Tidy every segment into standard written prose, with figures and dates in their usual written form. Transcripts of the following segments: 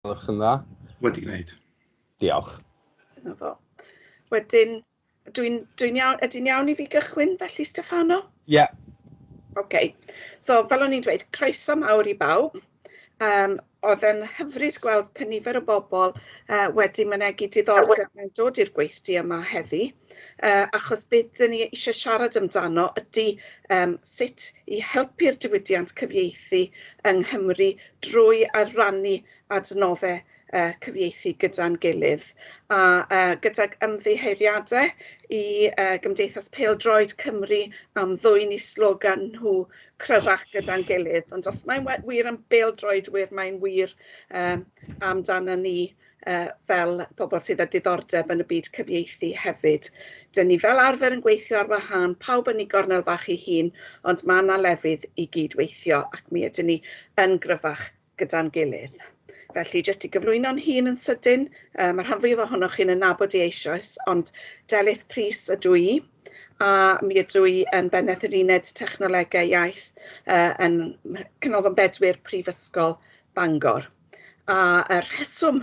Gwelwch yn dda? Wedi gwneud. Diolch. Dyna fo. Wedyn, ydy'n iawn I fi gychwyn felly, Steffano? Ie. OK. So, fel o'n i'n dweud, croeso mawr I bawb. Oedd yn hyfryd gweld cynifer o bobl wedi mynegu diddordeb mewn dod i'r gweithdy yma heddi. Achos beth dyn ni eisiau siarad amdano ydy sut I helpu'r diwydiant cyfieithu yng Nghymru drwy rhannu adnoddau cyfieithu gyda'n gilydd. A gydag ymddiheuriadau I Gymdeithas Pêl-droed Cymru am ddwyn I slogan nhw Cryfach gyda'n gilydd. Ond os mae'n wir am bêl-droedwyr, mae'n wir amdano ni fel pobl sydd â diddordeb yn y byd cyfieithu hefyd. Dyn ni fel arfer yn gweithio ar wahân, pawb yn ei gornel bach I hun, ond mae yna lefydd I gydweithio ac mi ydyn ni yn gryfach gyda'n gilydd. Felly, jyst I gyflwyno'n hun yn sydyn, mae'r rhan fwyaf ohonoch chi'n nabod I eisoes, ond Delyth Pris ydw I, a mi ydw I yn Beneth yr Uned Technolegau Iaith yn Canolfan Bedwyr Prifysgol Bangor. A y rheswm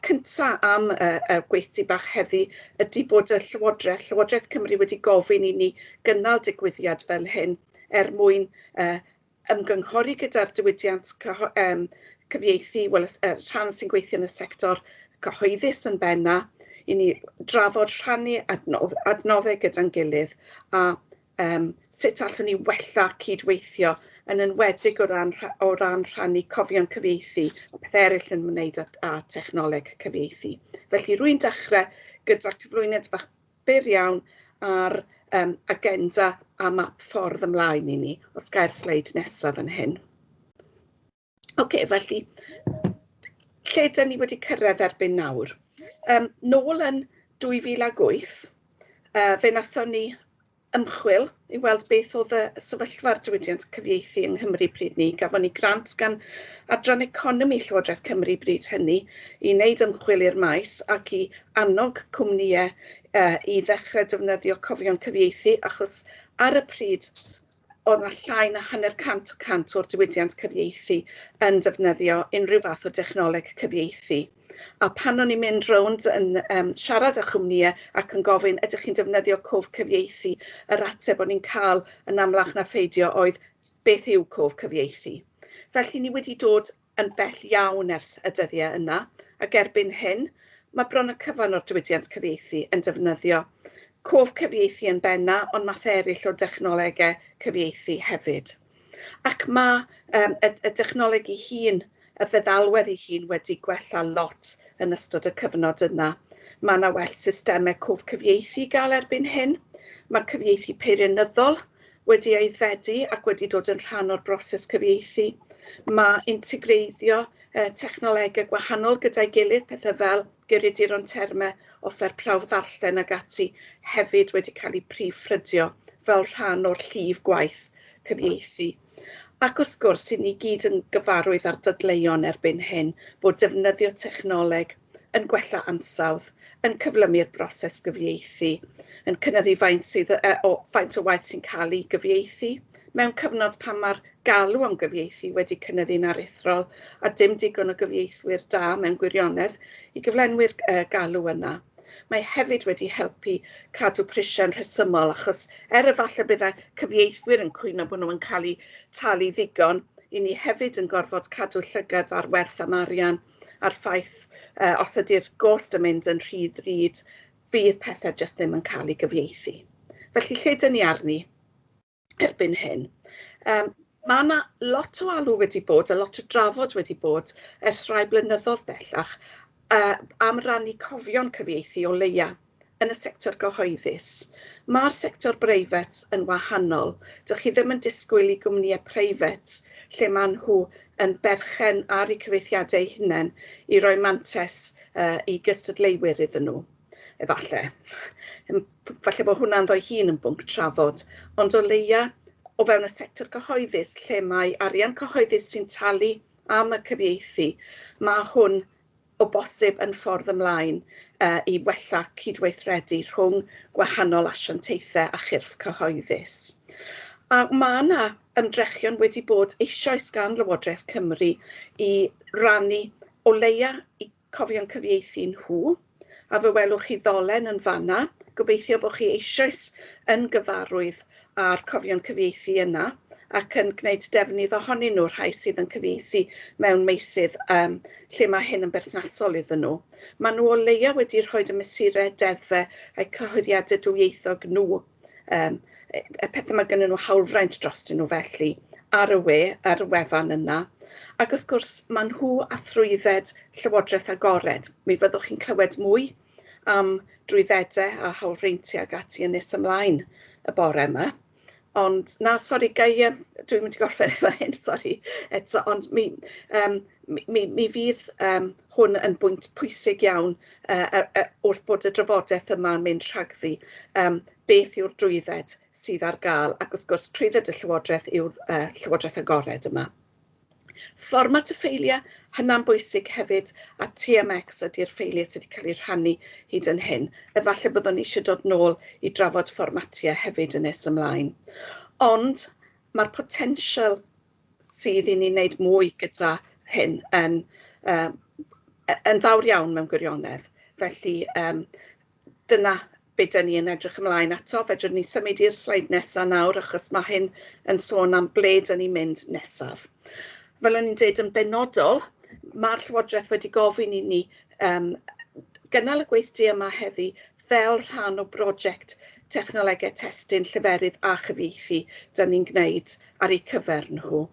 cyntaf am y gweithdy bach heddi ydy bod y Llywodraeth Cymru wedi gofyn I ni gynnal digwyddiad fel hyn mwyn ymgynghori gyda'r diwydiant cyfieithu, wel, rhan sy'n gweithio yn y sector cyhoeddus yn benna, I ni drafod rhannu adnoddau gyda'n gilydd a sut allwn ni wella cydweithio yn enwedig o ran rhannu cofion cyfieithu a peth eraill yn ymwneud â technoleg cyfieithu. Felly rwy'n dechrau gyda cyflwyniad bach byr iawn ar agenda a map ffordd ymlaen I ni, os gair sleid nesaf yn hyn. OK, felly, lle dyn ni wedi cyrraedd erbyn nawr? Nôl yn 2008, fe nathon ni ymchwil I weld beth oedd y sefyllfa'r diwydiant cyfieithu yng Nghymru pryd ni. Gafon ni grant gan Adran Economi Llywodraeth Cymru bryd hynny I wneud ymchwil i'r maes ac I annog cwmnïau I ddechrau defnyddio cofion cyfieithu achos ar y pryd oedd yna llai na 100% o'r diwydiant cyfieithu yn defnyddio unrhyw fath o dechnoleg cyfieithu. A pan o'n i'n mynd rownd yn siarad â chwmnïau ac yn gofyn ydych chi'n defnyddio cof cyfieithu, yr ateb o'n i'n cael yn amlach na pheidio oedd beth yw cof cyfieithu. Felly ni wedi dod yn bell iawn ers y dyddiau yna ac erbyn hyn mae bron y cyfan o'r diwydiant cyfieithu yn defnyddio cof cyfieithu yn benna ond math eraill o dechnolegau cyfieithu hefyd. Ac mae y dechnoleg I hun, y feddalwedd I hun wedi gwella lot yn ystod y cyfnod yna. Mae yna well systemau cof cyfieithu gael erbyn hyn. Mae cyfieithu peirianyddol wedi aeddfedu ac wedi dod yn rhan o'r broses cyfieithu. Mae integreiddio technolegau gwahanol gyda'i gilydd, pethau fel gyriduron termau, offer prawf ddarllen ag ati hefyd wedi cael eu prifffrydio fel rhan o'r llif gwaith cyfieithu. Ac wrth gwrs, I ni gyd yn gyfarwydd ar dydleion erbyn hyn bod defnyddio technoleg yn gwella ansawdd, yn cyflymu'r broses gyfieithu, yn cynyddu faint o waith sy'n cael ei gyfieithu, mewn cyfnod pan mae'r galw am gyfieithu wedi cynyddu'n aruthrol a dim digon o gyfieithwyr da mewn gwirionedd I gyflenwi'r galw yna. Mae hefyd wedi helpu cadw prisiau'n rhesymol achos efallai byddai cyfieithwyr yn cwyno bod nhw'n cael eu talu ddigon, I ni hefyd yn gorfod cadw llygad ar werth am arian a'r ffaith os ydy'r gost yn mynd yn rhy ddrud, fydd pethau jyst ddim yn cael eu gyfieithu. Felly lle dyn ni arni erbyn hyn? Mae yna lot o alw wedi bod, a lot o drafod wedi bod ers rhai blynyddoedd bellach am rannu cofion cyfieithu o leia yn y sector gyhoeddus. Mae'r sector breifat yn wahanol. Dych chi ddim yn disgwyl I gwmnïau preifat lle maen nhw yn berchen ar eu cyfieithiadau hunain I roi mantes I gystadleuwyr iddyn nhw. Efallai. Falle bod hwnna'n ddoi hun yn bwnc trafod, ond o leia o fewn y sector cyhoeddus lle mae arian cyhoeddus sy'n talu am y cyfieithu, mae hwn o bosib yn ffordd ymlaen I wella cydweithredu rhwng gwahanol asiantaethau a chyrff cyhoeddus. A mae yna ymdrechion wedi bod eisoes gan Lywodraeth Cymru I rannu o leia I cofio'n cyfieithu nhw, a fe welwch chi ddolen yn fanna. Gobeithio bod chi eisoes yn gyfarwydd ar cofio'n cyfieithu yna, ac yn gwneud defnydd ohonyn nhw rhai sydd yn cyfieithu mewn meysydd lle mae hyn yn berthnasol iddyn nhw. Maen nhw o leia wedi rhoi y mesurau deddfe a'i cyhoeddiadau dwyieithog nhw. Y pethau mae gennyn nhw hawlfraint drostyn nhw felly ar y wefan yna. Ac wrth gwrs, maen nhw a thrwydded Llywodraeth Agored. Mi fyddwch chi'n clywed mwy am drwyddedau a hawlfreintiau ag ati yn nes ymlaen y bore yma. Ond na, sori, dwi'n mynd I gorffen efo hyn, sori, eto, ond mi fydd hwn yn bwynt pwysig iawn wrth bod y drafodaeth yma'n mynd rhagddi beth yw'r drwydded sydd ar gael, ac wrth gwrs trwydded y Llywodraeth yw'r Llywodraeth Agored yma. Fformat y ffeiliau, hynna'n bwysig hefyd, a TMX ydy'r ffeiliau sydd wedi cael eu rhannu hyd yn hyn. Efallai byddwn ni eisiau dod nôl I drafod fformatiau hefyd yn nes ymlaen. Ond mae'r potensial sydd I ni wneud mwy gyda hyn yn fawr iawn mewn gwirionedd. Felly dyna be dyn ni yn edrych ymlaen ato. Fedrwn ni symud i'r sleid nesaf nawr, achos mae hyn yn sôn am ble dyn ni'n mynd nesaf. Fel o'n i'n dweud yn benodol, mae'r Llywodraeth wedi gofyn I ni gynnal y gweithdy yma heddi fel rhan o brosiect technolegau testun lleferydd a chyfieithu dyn ni'n gwneud ar eu cyfer nhw.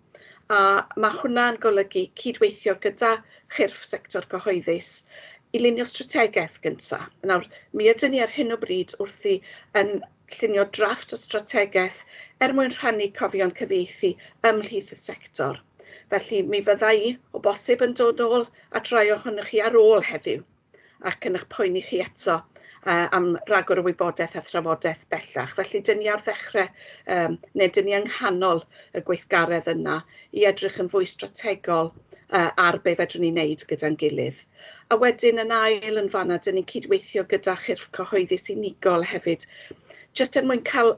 A mae hwnna'n golygu cydweithio gyda chyrff sector cyhoeddus I lunio strategaeth gyntaf. Nawr, mi ydyn ni ar hyn o bryd wrthi yn llunio drafft o strategaeth mwyn rhannu cofio'n cyfieithu ymhlith y sector. Felly mi fydda I o bosib yn dod nôl a rhai ohonych chi ar ôl heddiw ac yn eich poeni chi eto am ragor o wybodaeth a thrafodaeth bellach. Felly dyn ni ar ddechrau, neu dyn ni yng nghanol y gweithgaredd yna I edrych yn fwy strategol ar be fedrwn ni wneud gyda'n gilydd. A wedyn yn ail yn fanna, dyn ni'n cydweithio gyda chyrff cyhoeddus unigol hefyd, jyst mwyn cael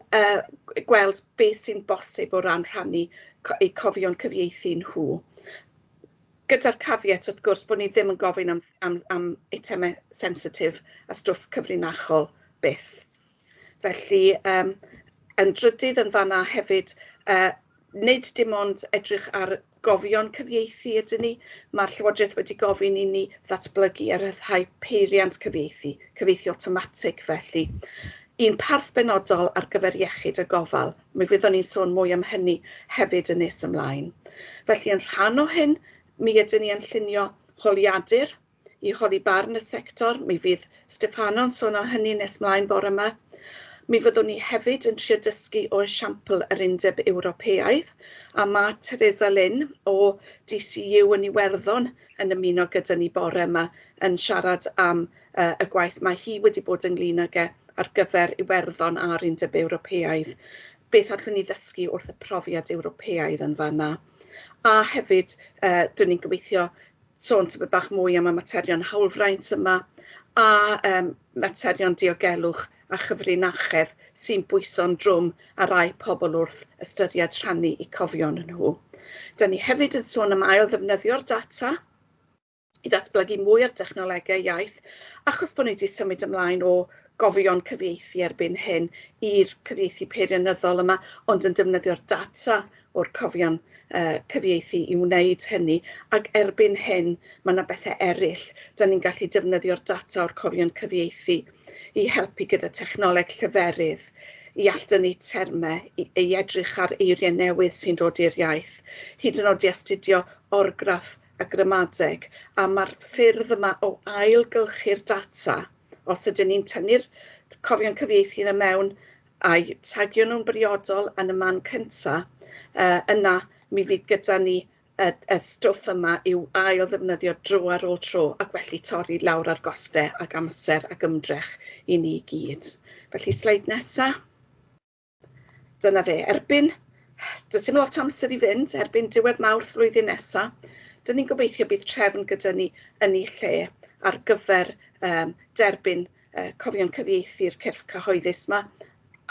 gweld beth sy'n bosib o ran rhannu eu cofio'n cyfieithu nhw. Gyda'r cafiat wrth gwrs bod ni ddim yn gofyn am eitemau sensitif a stwff cyfrinachol byth. Felly, yn drydydd yn fanna hefyd, nid dim ond edrych ar gofio'n cyfieithu ydyn ni, mae'r Llywodraeth wedi gofyn I ni ddatblygu a ryddhau peiriant cyfieithu awtomatig felly. Un parth benodol ar gyfer iechyd y gofal. Mi fyddwn ni'n sôn mwy am hynny hefyd yn nes ymlaen. Felly yn rhan o hyn, mi ydyn ni yn llunio holiadur I holi barn y sector. Mi fydd Steffano'n sôn o hynny nes ymlaen bore yma. Mi fyddwn ni hefyd yn trio dysgu o esiampl yr Undeb Ewropeaidd, a mae Teresa Lynn o DCU yn Iwerddon yn ymuno gyda ni bore yma yn siarad am y gwaith mae hi wedi bod ynglyn ag ar gyfer Iwerddon a'r Undeb Ewropeaidd. Beth allwn ni ddysgu wrth y profiad Ewropeaidd yn fanna. A hefyd, dyn ni'n gobeithio sôn tymed bach mwy am y materion hawlfraint yma a materion diogelwch a chyfrinachedd sy'n bwyso'n drwm a rai pobl wrth ystyried rhannu eu cofion nhw. Dyn ni hefyd yn sôn am ail ddefnyddio'r data I ddatblygu mwy ar dechnolegau iaith, achos bod ni wedi symud ymlaen o gofio'n cyfieithu erbyn hyn i'r cyfieithu peirianyddol yma, ond yn defnyddio'r data o'r cofio'n cyfieithu I wneud hynny, ac erbyn hyn mae yna bethau eraill. Dyn ni'n gallu defnyddio'r data o'r cofio'n cyfieithu I helpu gyda technoleg lleferydd, I alldynnu termau, I edrych ar eiriau newydd sy'n dod i'r iaith, hyd yn oed I astudio orgraff a gramadeg, a mae'r ffyrdd yma o ailgylchu'r data, os ydyn ni'n tynnu'r cofio'n cyfieithu yna mewn a'i tagio nhw'n briodol yn y man cyntaf, yna mi fydd gyda ni y stwff yma yw ail ddefnyddio dro ar ôl tro ac felly torri lawr ar gostau ac amser ac ymdrech I ni gyd. Felly sleid nesa. Dyna fe. Does dim lot amser I fynd, erbyn diwedd Mawrth flwyddyn nesa. Dyn ni'n gobeithio bydd trefn gyda ni yn ei lle ar gyfer derbyn cofio'n cyfieithu'r cyrff cyhoeddus yma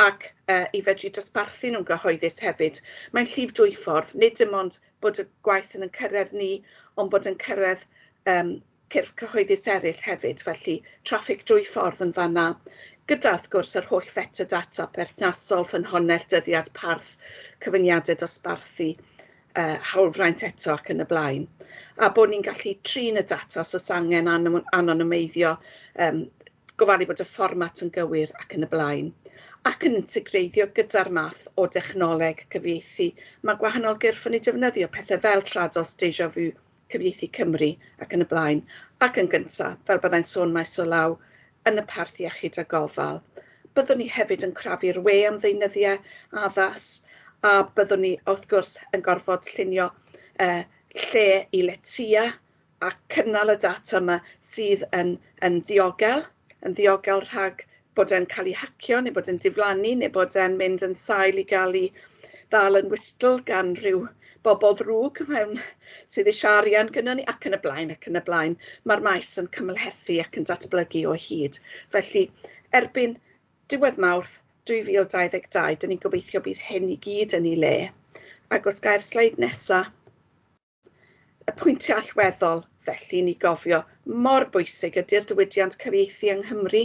ac I fedru dosbarthu nhw'n gyhoeddus hefyd. Mae'n llif dwyffordd, nid dim ond bod y gwaith yn cyrraedd ni, ond bod yn cyrraedd cyrff cyhoeddus eraill hefyd, felly traffig drwy ffordd yn fanna, gyda wrth gwrs yr holl metadata perthnasol, ffynhonnell, dyddiad, parth, cyfyngiadau dosbarthu, hawlfraint eto ac yn y blaen. A bod ni'n gallu trin y data os oes angen anonymeiddio, gofalu bod y fformat yn gywir ac yn y blaen. Ac yn integreiddio gyda'r math o dechnoleg cyfieithu. Mae gwahanol gyrff yn ei defnyddio pethau fel Trados, Deja Vu, Cyfieithu Cymru ac yn y blaen. Ac yn gyntaf, fel byddai'n sôn maes o law, yn y parth iechyd a gofal. Byddwn ni hefyd yn crafu'r we am ddeunyddiau addas, a byddwn ni wrth gwrs yn gorfod llunio lle i letia a cynnal y data yma sydd yn ddiogel rhag bod e'n cael ei hacio neu bod e'n diflannu neu bod e'n mynd yn sail i gael ei ddal yn wystl gan rhyw bobl ddrwg mewn sydd eisiau arian gyda ni ac yn y blaen ac yn y blaen. Mae'r maes yn cymhlethu ac yn datblygu o hyd. Felly erbyn diwedd Mawrth 2022, dyn ni'n gobeithio bydd hyn i gyd yn ei le. Ac os gair sleid nesaf, y pwyntiau allweddol felly ni gofio mor bwysig ydy'r diwydiant cyfieithu yng Nghymru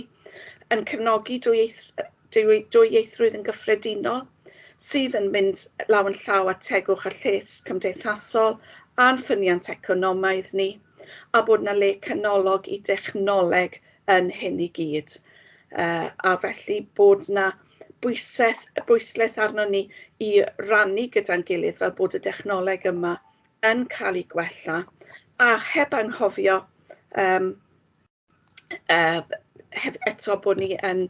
yn cefnogi dwyieithrwydd yn gyffredinol sydd yn mynd law yn llaw at tegwch a lles cymdeithasol a'n ffyniant economaidd ni, a bod yna le canolog i dechnoleg yn hyn i gyd. A felly bod yna bwysles arno ni i rannu gyda'n gilydd fel bod y dechnoleg yma yn cael ei gwella, a heb anghofio eto bod ni yn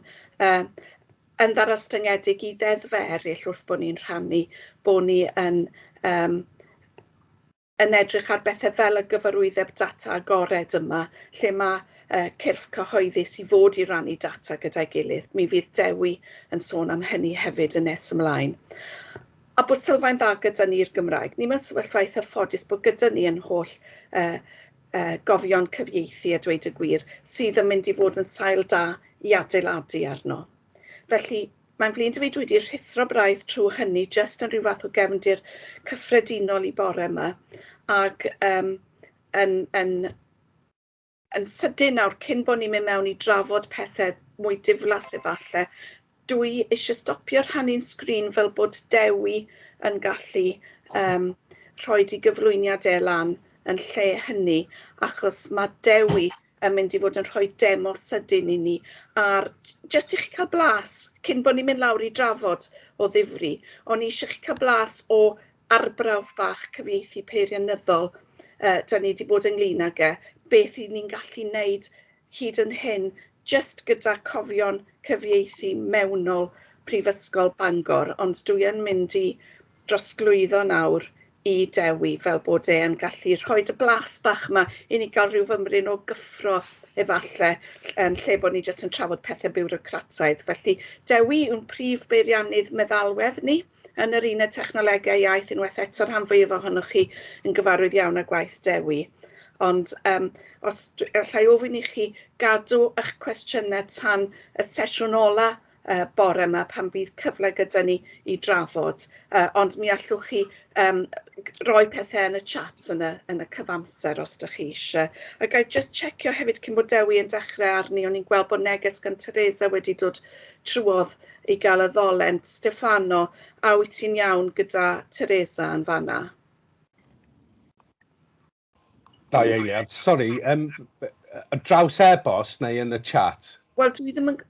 ddarostyngiedig i ddeddfe eraill wrth bod ni'n rhannu, bod ni yn edrych ar bethau fel y gyfarwyddeb data agored yma, lle mae cyrff cyhoeddus i fod i rannu data gyda'i gilydd. Mi fydd Dewi yn sôn am hynny hefyd yn nes ymlaen. A bod sylfaen dda gyda ni'r Gymraeg. Ni mewn sefyllfa eitha ffodus bod gyda ni yn holl gofion cyfieithu a dweud y gwir sydd yn mynd i fod yn sail da i adeiladu arno. Felly mae'n flin da fi dwi wedi rhithro braidd trwy hynny jyst yn rhyw fath o gefndir cyffredinol i bore yma ac yn sydyn nawr cyn bod ni'n mynd mewn i drafod pethau mwy diflas efallai, dwi eisiau stopio rhannu'n sgrin fel bod Dewi yn gallu rhoi i gyflwyniadau lan yn lle hynny, achos mae Dewi yn mynd i fod yn rhoi demo sydyn i ni, a'r jyst i chi cael blas, cyn bod ni'n mynd lawr i drafod o ddifri, ond ni eisiau chi cael blas o arbrawf bach cyfieithu peirianyddol da ni wedi bod ynglyn ag beth i ni'n gallu wneud hyd yn hyn, jyst gyda cofion cyfieithu mewnol Prifysgol Bangor, ond dwi yn mynd i drosglwyddo nawr i Dewi fel bod e'n gallu rhoi y blas bach yma i ni gael rhyw fymryn o gyffro efallai yn lle bod ni jyst yn trafod pethau biwrocrataidd. Felly Dewi yw'n prif beiriannydd meddalwedd ni yn yr uned technolegau iaith, unwaith eto rhan fwyaf ohonoch chi yn gyfarwydd iawn â gwaith Dewi. Ond os allai ofyn i chi gadw eich cwestiynau tan y sesiwn ola bore yma pan bydd cyfle gyda ni i drafod, ond mi allwch chi roi pethau yn y chat yn y cyfamser os ydych chi eisiau. A gai just checio hefyd cyn bod Dewi yn dechrau arni, o'n i'n gweld bod neges gan Teresa wedi dod trwodd i gael y ddolent. Stefano, a wyt ti'n iawn gyda Teresa yn fanna? Da eiliad, sori, y draws e-bost neu yn y chat? Wel, dwi ddim yn...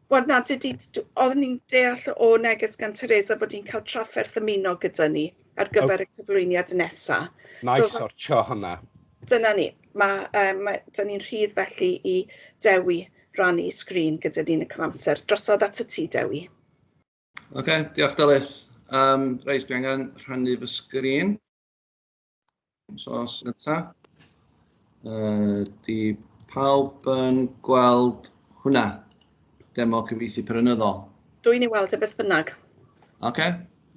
Wel, na, oedden ni'n deall o neges gan Teresa bod ni'n cael trafferth ymuno gyda ni ar gyfer y cyflwyniad nesaf. Na i sortio hwnna. Dyna ni. Da ni'n rhydd felly i Dewi rannu sgrin gyda ni'n y cyfamser. Drosodd at y ti, Dewi. Oce, diolch Delyth. Reit, dwi angen rhannu fy sgrin. So, os gyda. Di pawb yn gweld hwnna? Demo cyfieithu peirianyddol. Dwi'n ei weld y beth bynnag. Oce,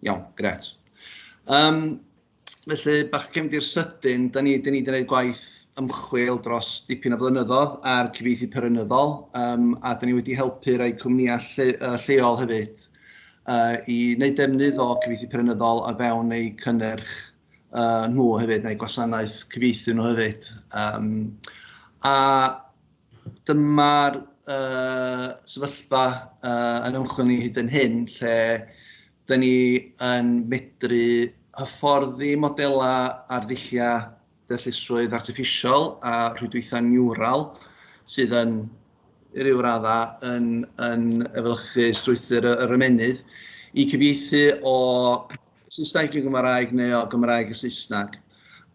iawn, gret. Felly, bach cefndir sydyn, da ni wedi gwneud gwaith ymchwil dros dipyn o flynyddoedd ar cyfieithu peirianyddol, a da ni wedi helpu rai cwmnïau lleol hefyd i wneud defnydd o cyfieithu peirianyddol a fewn eu cynnyrch nhw hefyd, neu gwasanaeth cyfieithu nhw hefyd. A dyma'r sefyllfa yn ymchwil ni hyd yn hyn, lle dyn ni yn medru hyfforddi modelau ar ddulliau deallusrwydd artiffisial a rhwydweithau niwral sydd yn i ryw raddau yn efelychu strwythur yr ymenydd i cyfieithu o Saesneg i Gymraeg neu o Gymraeg i Saesneg.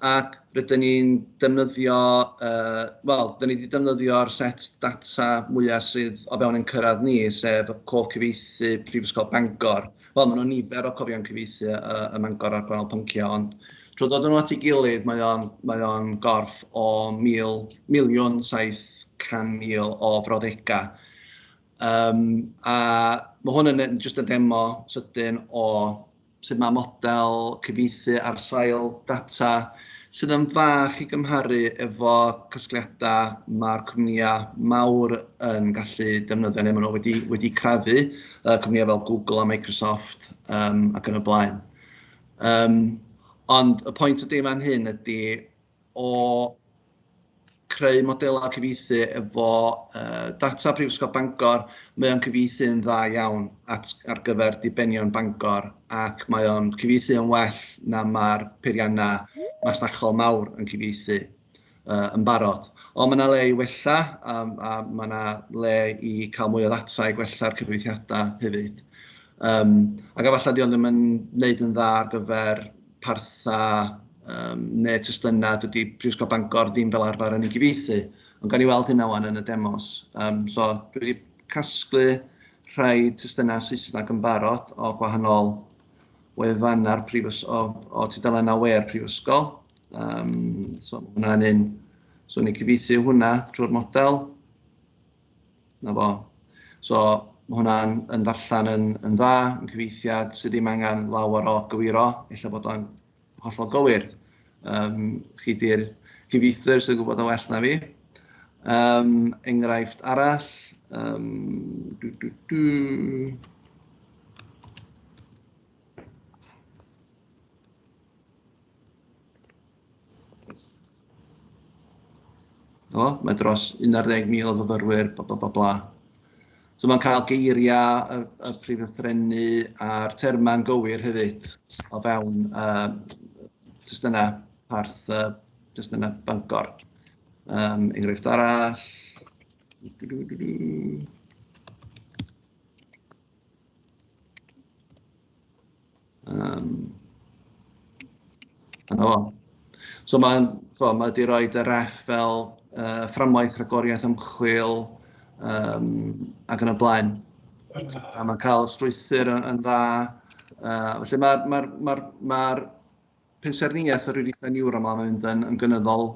Ac rydyn ni'n defnyddio, dyn ni wedi defnyddio'r set data mwyaf sydd o fewn yn cyrraedd ni, sef y cof cyfieithu Prifysgol Bangor. Wel, maen nhw'n nifer o cofion cyfieithu y Bangor a'r gwahanol pynciau, ond trwy dod nhw at ei gilydd, mae o'n gorff o 1,700,000 o frawddegau. A mae hwn yn just yn demo sydyn o sut mae model cyfieithu ar sail data sydd yn fach i gymharu efo casgliadau mae'r cwmnïau mawr yn gallu defnyddio neu maen nhw wedi crafu, cwmnïau fel Google a Microsoft ac yn y blaen. Ond y pwynt ydy fan hyn ydy o creu modelau cyfieithu efo data Prifysgol Bangor, mae o'n cyfieithu'n dda iawn ar gyfer dibenion Bangor ac mae o'n cyfieithu yn well na mae'r peiriannau masnachol mawr yn cyfieithu yn barod. Ond mae yna le i wella a mae yna le i cael mwy o ddata i gwella'r cyfieithiadau hefyd. Ac efallai di ond ddim yn gwneud yn dda ar gyfer partha neu testunau dydy Prifysgol Bangor ddim fel arfer yn ei gyfieithu. Ond gan i weld hynna wan yn y demos. So dwi wedi casglu rhai testunau Saesneg yn barod o gwahanol wefannau'r o tudalennau we'r Prifysgol. So hwnna'n un. So ni cyfieithu hwnna drwy'r model. Na fo. So mae hwnna'n darllen yn dda, yn cyfieithiad sydd ddim angen lawer o gywiro, ella bod o'n hollol gywir. Chi di'r cyfieithwyr sydd yn gwybod o well na fi. Enghraifft arall. Mae dros 11,000 o fyfyrwyr, bla. So mae'n cael geiriau y prifythrennu a'r terma'n gywir hefyd o fewn testunau parth testunau Bangor. Enghraifft arall. So mae wedi rhoi y ref fel fframwaith rhagoriaeth ymchwil ac yn y blaen. A mae'n cael strwythur yn dda. Felly mae'r pensaerniaeth o rhywbeth niwral yma yn mynd yn gynyddol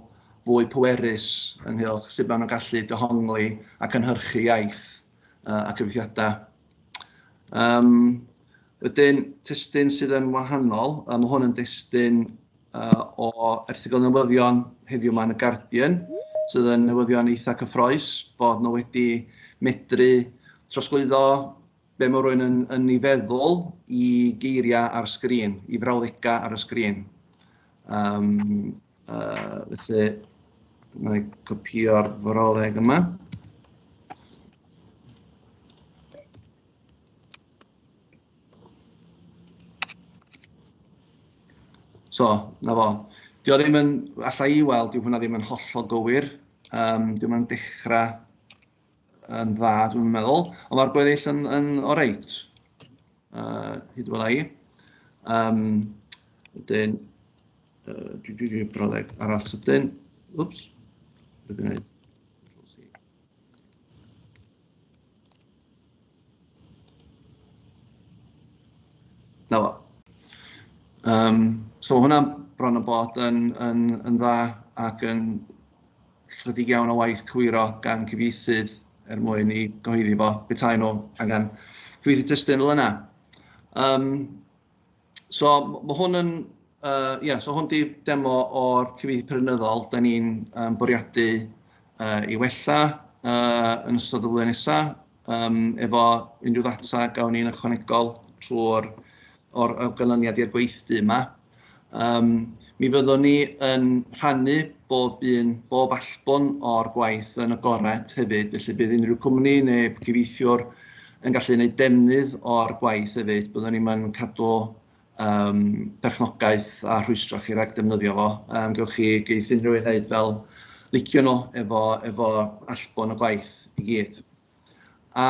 fwy pwerus ynghylch sut maen nhw'n gallu dehongli ac ynhyrchu iaith a cyfieithiadau. Wedyn, testun sydd yn wahanol, mae hwn yn testun o erthygl newyddion heddiw yma yn y Guardian, sydd yn newyddion eitha cyffroes, bod nhw wedi medru trosglwyddo be mae rhywun yn ei feddwl i geiriau ar y sgrin, i frawddegau ar y sgrin. Felly, na i copio'r frawddeg yma. So, na fo. Dio ddim yn, allai i weld, dyw hwnna ddim yn hollol gywir. Dim yn dechrau yn dda, dwi'n meddwl. Ond mae'r gweddill yn o reit. Hyd wel i. Wedyn, brawddeg arall sydyn. Wps. Rydyn ni. Na fo. So hwnna'n bron o bod yn dda ac yn chydig iawn o waith cywiro gan cyfieithydd mwyn i gyhoeddi fo bethau nhw angen cyfieithu testun fel yna. So mae hwn yn, so hwn di demo o'r cyfieithu perinyddol. Da ni'n bwriadu i wella yn ystod y flwyddyn nesaf efo unrhyw ddata gawn ni'n ychwanegol trwy'r ganlyniad i'r gweithdy yma. Mi fyddwn ni yn rhannu bob allbwn o'r gwaith yn agored hefyd, felly bydd unrhyw cwmni neu cyfieithiwr yn gallu gwneud defnydd o'r gwaith hefyd. Byddwn ni'n cadw perchnogaeth a rhwystro chi rhag defnyddio fo. Gewch chi geith unrhyw un wneud fel licio nhw efo allbwn y gwaith i gyd. A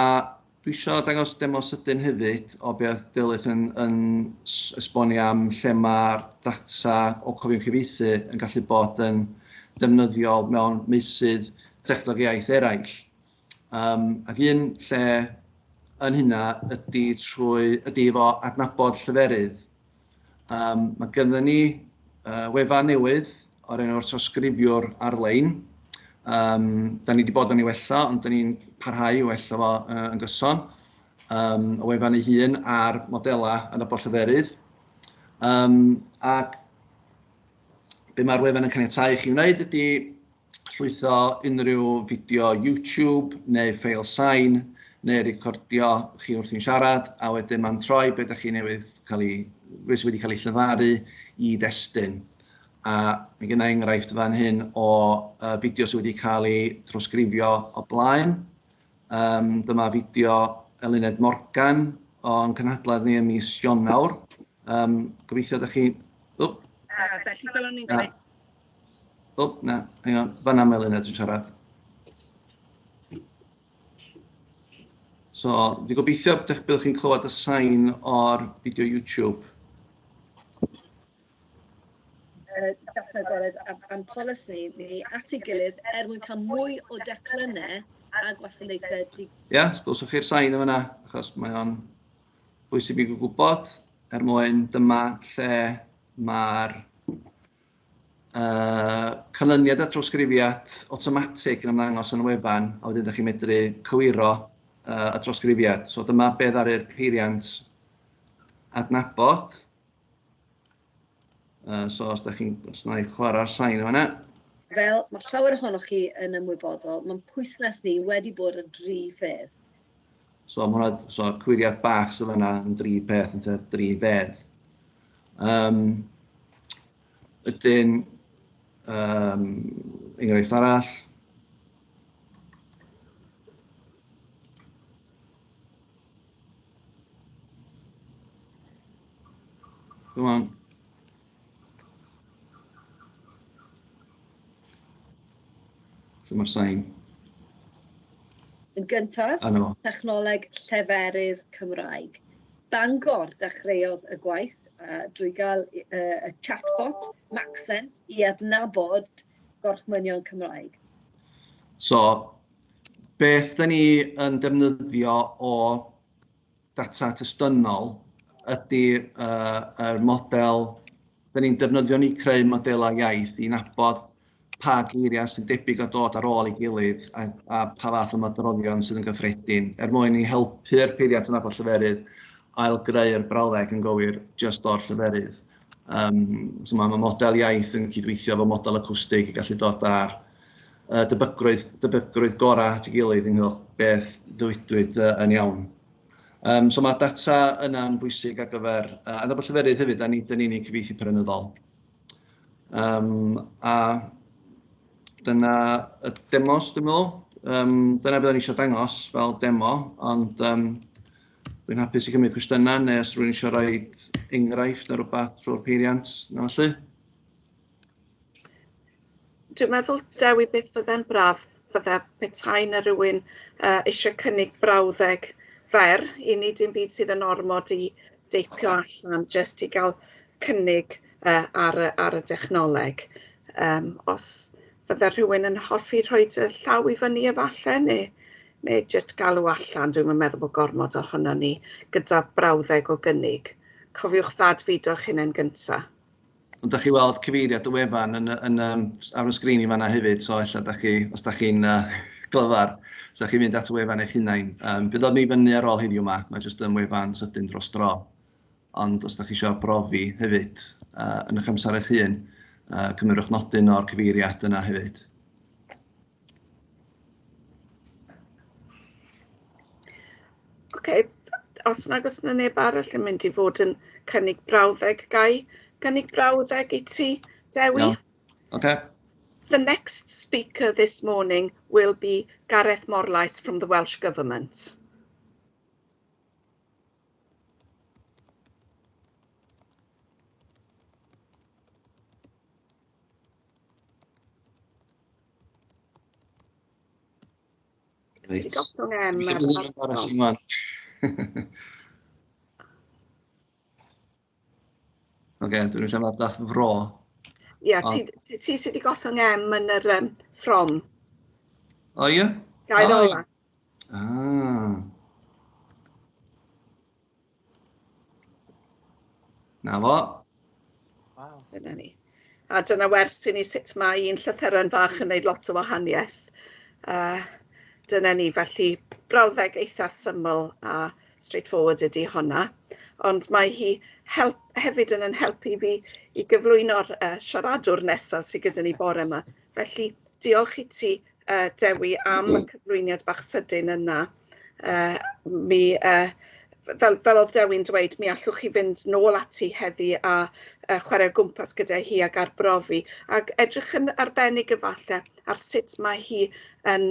dwi eisiau dangos demo sydyn hefyd o beth Delyth yn esbonio am lle mae'r data o cofion cyfieithu yn gallu bod yn defnyddiol mewn meysydd technoleg iaith eraill. Ac un lle yn hynna ydy efo adnabod lleferydd. Mae gynnon ni wefan newydd o'r enw'r trawsgrifiwr ar-lein. Da ni wedi bod yn ei wella, ond da ni'n parhau i wella fo yn gyson. Y wefan ei hun ar modelau adnabod lleferydd. Ac be mae'r wefan yn caniatáu i chi wneud ydy llwytho unrhyw fideo YouTube neu ffeil sain neu recordio chi wrth i'n siarad, a wedyn mae'n troi beth ydych chi newydd wedi cael ei llyfaru i destun. A mae gen i enghraifft fan hyn o fideo sydd wedi cael ei trawsgrifio o blaen. Dyma fideo Eluned Morgan o'n cynhadledd ni ym mis Ionawr. Gobeithio ydych chi... Felly fel o'n i'n dweud. Na, hang on, fan am Eluned yn siarad. So, dwi'n gobeithio byddwch chi'n clywed y sain o'r fideo YouTube. Data agored am polisi ni at ei gilydd mwyn cael mwy o declynau a gwasanaethau. Ie, sgwrswch chi'r sain yma, achos mae o'n bwysig i gwybod, mwyn dyma lle mae'r canlyniad a trawsgrifiad awtomatig yn ymddangos yn y wefan, a wedyn ydych chi'n medru cywiro y trawsgrifiad. So dyma beth ar yr peiriant adnabod. So os ydych chi'n chwarae'r sain yma. Fel mae llawer ohonoch chi yn ymwybodol, mae'n pwysles ni wedi bod yn 3 pheth. So cwiriad bach sydd yna yn 3 peth yn 3 fedd. Ydyn, enghraifft arall. Come on. Lle mae'r sain? Yn gyntaf, technoleg lleferydd Cymraeg. Bangor dechreuodd y gwaith drwy gael y chatbot Maxen i adnabod gorchmynion Cymraeg. So, beth da ni yn defnyddio o data testunol ydy'r model, da ni'n defnyddio ni creu modelau iaith i nabod pa geiriau sy'n debyg o dod ar ôl ei gilydd a pa fath o moderoddion sydd yn gyffredin, mwyn i helpu'r peiriant yn adnabod lleferydd ail-greu'r brawddeg yn gywir just o'r lleferydd. So mae model iaith yn cydweithio efo model acwstig i gallu dod ar debygrwydd gorau at ei gilydd ynghylch beth ddwydwyd yn iawn. So mae data yna'n bwysig ar gyfer adnabod lleferydd hefyd, a nid yn unig cyfieithu perynyddol. A dyna y demos, dwi'n meddwl. Dyna beth o'n i eisiau dangos fel demo, ond dwi'n hapus i gymryd cwestiynau, neu os rwy'n eisiau rhoi enghraifft neu rhywbeth trwy'r peiriant, na felly. Dwi'n meddwl, Dewi, beth fydda'n braf, fydda petai na rhywun eisiau cynnig brawddeg fer, i ni dim byd sydd yn ormod i deipio allan, jyst i gael cynnig ar y dechnoleg. Os fydda rhywun yn hoffi rhoi y llaw i fyny efallai, neu jyst galw allan, dwi'n meddwl bod gormod ohono ni gyda brawddeg o gynnig. Cofiwch ddadfudo'ch hunain gyntaf. Ond da chi weld cyfeiriad y wefan ar y sgrin i fanna hefyd, so ella os da chi'n glyfar, so da chi'n mynd at y wefan eich hunain. Bydd o'n mi fyny ar ôl heddiw yma, mae jyst yn wefan sydyn dros dro. Ond os da chi eisiau brofi hefyd yn eich amser eich hun, cymryd nodyn o'r cyfeiriad yna hefyd. Os nag oes yna neb arall yn mynd i fod yn cynnig brawddeg gai, gynnig brawddeg i ti, Dewi. Iawn. Okay. The next speaker this morning will be Gareth Morlais from the Welsh Government. Ti 'di gollwng M ar botwm. Oce, dwi'n siarad dath fro. Ie, ti sydd wedi gollwng M yn yr from. O ie? Gair ola. Na fo. Dyna ni. A dyna wers i ni sut mae un llythyren fach yn gwneud lot o wahaniaeth. Dyna ni, felly brawddeg eitha syml a straightforward ydy honna. Ond mae hi hefyd yn helpu fi i gyflwyno'r siaradwr nesaf sydd gyda ni bore yma. Felly diolch i ti, Dewi, am y cyflwyniad bach sydyn yna. Fel oedd Dewi'n dweud, mi allwch chi fynd nôl ati heddi a chwarae o gwmpas gyda hi ag arbrofi, ac edrych yn arbennig efallai ar sut mae hi yn,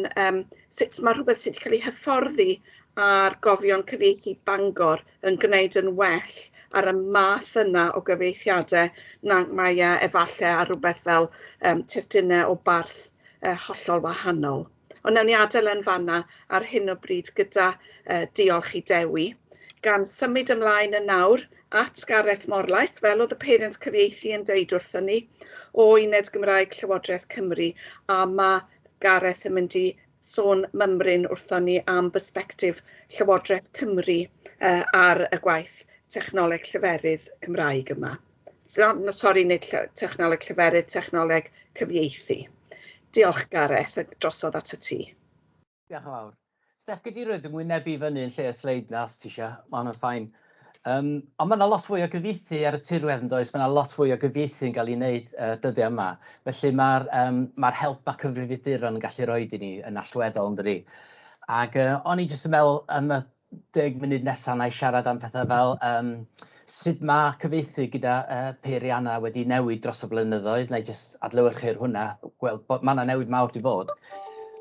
sut mae rhywbeth sydd wedi cael ei hyfforddi ar gofion cyfieithu Bangor yn gwneud yn well ar y math yna o gyfieithiadau na mae efallai ar rhywbeth fel testunau o barth hollol wahanol. Ond newn ni adael yn fanna ar hyn o bryd gyda diolch i Dewi. Gan symud ymlaen yn nawr at Gareth Morlais, fel oedd y peiriant cyfieithu yn dweud wrthyn ni, o Uned Gymraeg Llywodraeth Cymru, a mae Gareth yn mynd i sôn mymryn wrthyn ni am bersbectif Llywodraeth Cymru ar y gwaith technoleg lleferydd Cymraeg yma. Sori, nid technoleg lleferydd, technoleg cyfieithu. Diolch Gareth, drosodd at y ti. Diolch yn fawr. Steph, gyd i roed yn wynebu fyny yn lle y sleid na, os ti eisiau, mae hwnna'n ffain. Ond mae yna lot fwy o gyfieithu ar y tirwedd yn does, mae yna lot fwy o gyfieithu'n cael ei wneud dyddiau yma. Felly mae'r help a cyfrifiaduron yn gallu rhoi i ni yn allweddol yn dydi. Ac o'n i jyst yn meddwl am y 10 munud nesaf na i siarad am pethau fel sut mae cyfieithu gyda peiriannau wedi newid dros y blynyddoedd, neu jyst adlewyrchu'r hwnna, gweld bod mae yna newid mawr di bod.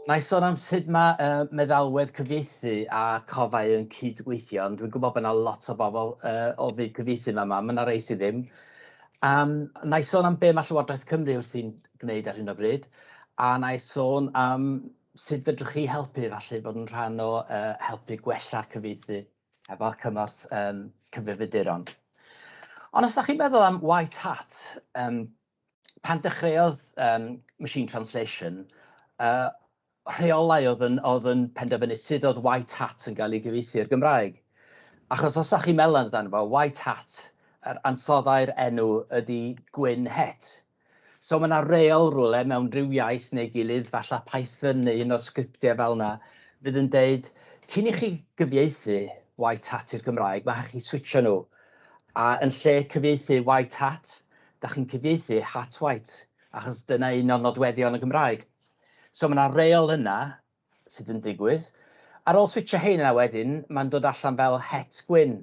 Na i sôn am sut mae meddalwedd cyfieithu a cofau yn cydweithio, ond dwi'n gwybod bod yna lot o bobl o fyd cyfieithu yma, mae yna rei sydd ddim. Na i sôn am be mae Llywodraeth Cymru wrthi'n gwneud ar hyn o bryd, a na i sôn am sut fedrwch chi helpu falle bod yn rhan o helpu gwella cyfieithu efo cymorth cyfrifiaduron. Ond os ydych chi'n meddwl am white hat, pan dechreuodd machine translation, rheolau oedd yn penderfynu sut oedd white hat yn cael ei gyfieithu i'r Gymraeg. Achos os ydych chi'n meddwl amdano fo, white hat, yr ansoddau'r enw ydy gwyn het. So mae yna reol rwle mewn rhyw iaith neu gilydd, falle Python neu un o'r sgriptiau fel yna, fydd yn deud, cyn i chi gyfieithu white hat i'r Gymraeg, mae chi switcho nhw. A yn lle cyfieithu white hat, da chi'n cyfieithu hat white, achos dyna un o'r nodweddion y Gymraeg. So mae yna reol yna sydd yn digwydd. Ar ôl switcho heina wedyn, mae'n dod allan fel het gwyn.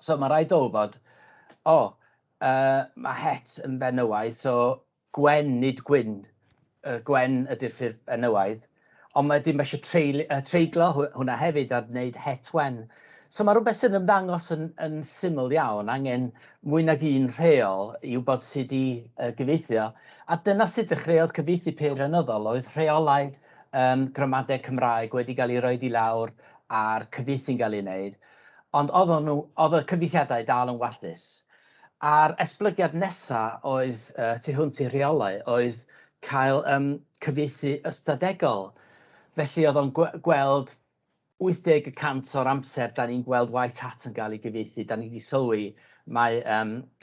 So mae rhaid o wybod, mae het yn benywaidd, so gwen nid gwyn. Gwen ydy'r ffurf benywaidd. Ond mae dim eisiau treiglo hwnna hefyd a wneud het wen. So mae rhywbeth sy'n ymddangos yn syml iawn, angen mwy nag un rheol i wybod sut i gyfeithio. A dyna sut dechreuodd cyfieithu peirianyddol, oedd rheolau gramadeg Cymraeg wedi cael ei roi i lawr a'r cyfieithu'n cael ei wneud. Ond oedd y cyfieithiadau dal yn wallus. A'r esblygiad nesaf oedd tu hwnt i rheolau, oedd cael cyfieithu ystadegol. Felly oedd o'n gweld 80% o'r amser da ni'n gweld white hat yn cael ei gyfieithu, da ni wedi sylwi mae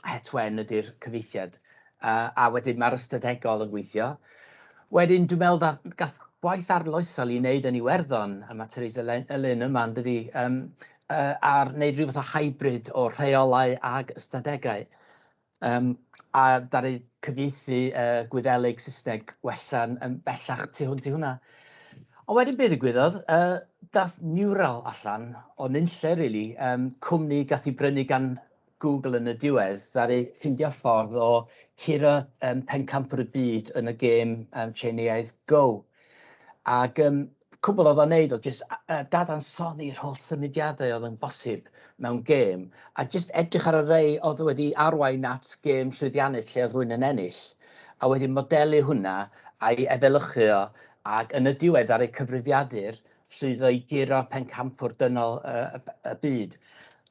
het wen ydy'r cyfieithiad. A wedyn mae'r ystadegol yn gweithio. Wedyn dwi'n meddwl gath gwaith arloesol i wneud yn Iwerddon, a mae Teresa Elyn yma yn dydi, ar wneud rhywbeth o hybrid o rheolau ag ystadegau. A ddaru cyfieithu Gwyddelig Saesneg wella'n bellach tu hwnt i hwnna. Ond wedyn beth ddigwyddodd, dath Mural allan o nunlle, really, cwmni gath i brynu gan Google yn y diwedd, ddaru ffindio ffordd o curo pencampwr y byd yn y gêm Tsieineaidd Go. Ac cwbl oedd o'n neud oedd jyst dadansoddi'r holl symudiadau oedd yn bosib mewn gêm, a jyst edrych ar y rei oedd wedi arwain at gêm llwyddiannus lle oedd rhywun yn ennill, a wedi modelu hwnna a'i efelychu o, ac yn y diwedd ar ei cyfrifiadur llwyddo i guro'r pencampwr dynol y byd.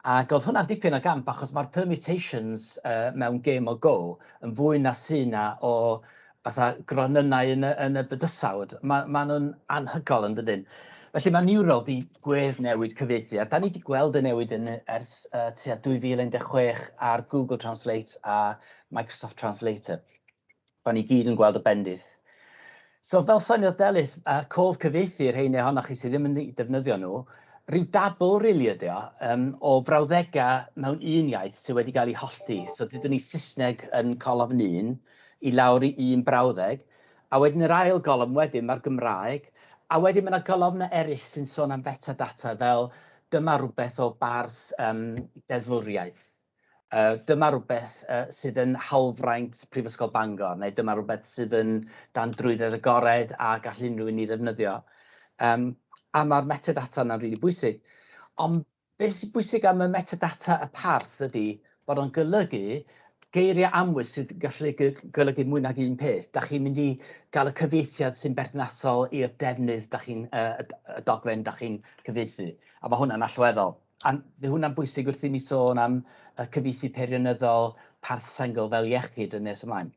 Ac oedd hwnna'n dipyn o gamp achos mae'r permutations mewn gêm o Go yn fwy na syna o fatha gronynau yn y bydysawd. Mae nhw'n anhygoel yn dydyn. Felly mae Neural di newid cyfieithu, a da ni wedi gweld y newid ers tua 2016 ar Google Translate a Microsoft Translator. Da ni gyd yn gweld y bendith. So fel syniodd Delyth, cof cyfieithu rheini ohonoch chi sydd ddim yn defnyddio nhw, rhyw dabl rili ydi o frawddegau mewn un iaith sydd wedi cael ei hollti. So dydyn ni Saesneg yn colofn 1 i lawr i un brawddeg, a wedyn yr ail golofn wedyn mae'r Gymraeg, a wedyn mae yna golofnau eraill sy'n sôn am fetadata fel dyma rhywbeth o bardd deddfwriaeth. Dyma rhywbeth sydd yn hawlfraint Prifysgol Bangor, neu dyma rhywbeth sydd yn dan drwydded agored a gall unrhyw un ei ddefnyddio. A mae'r metadata yna'n rili bwysig. Ond beth sy'n bwysig am y metadata y parth ydy bod o'n golygu geiriau amwys sydd gallu golygu mwy nag un peth. Da chi'n mynd i gael y cyfieithiad sy'n berthnasol i'r defnydd y dogfen da chi'n cyfieithu. A mae hwnna'n allweddol. A mae hwnna'n bwysig wrth i ni sôn am y cyfieithu peirianyddol parth sengl fel iechyd yn nes ymlaen.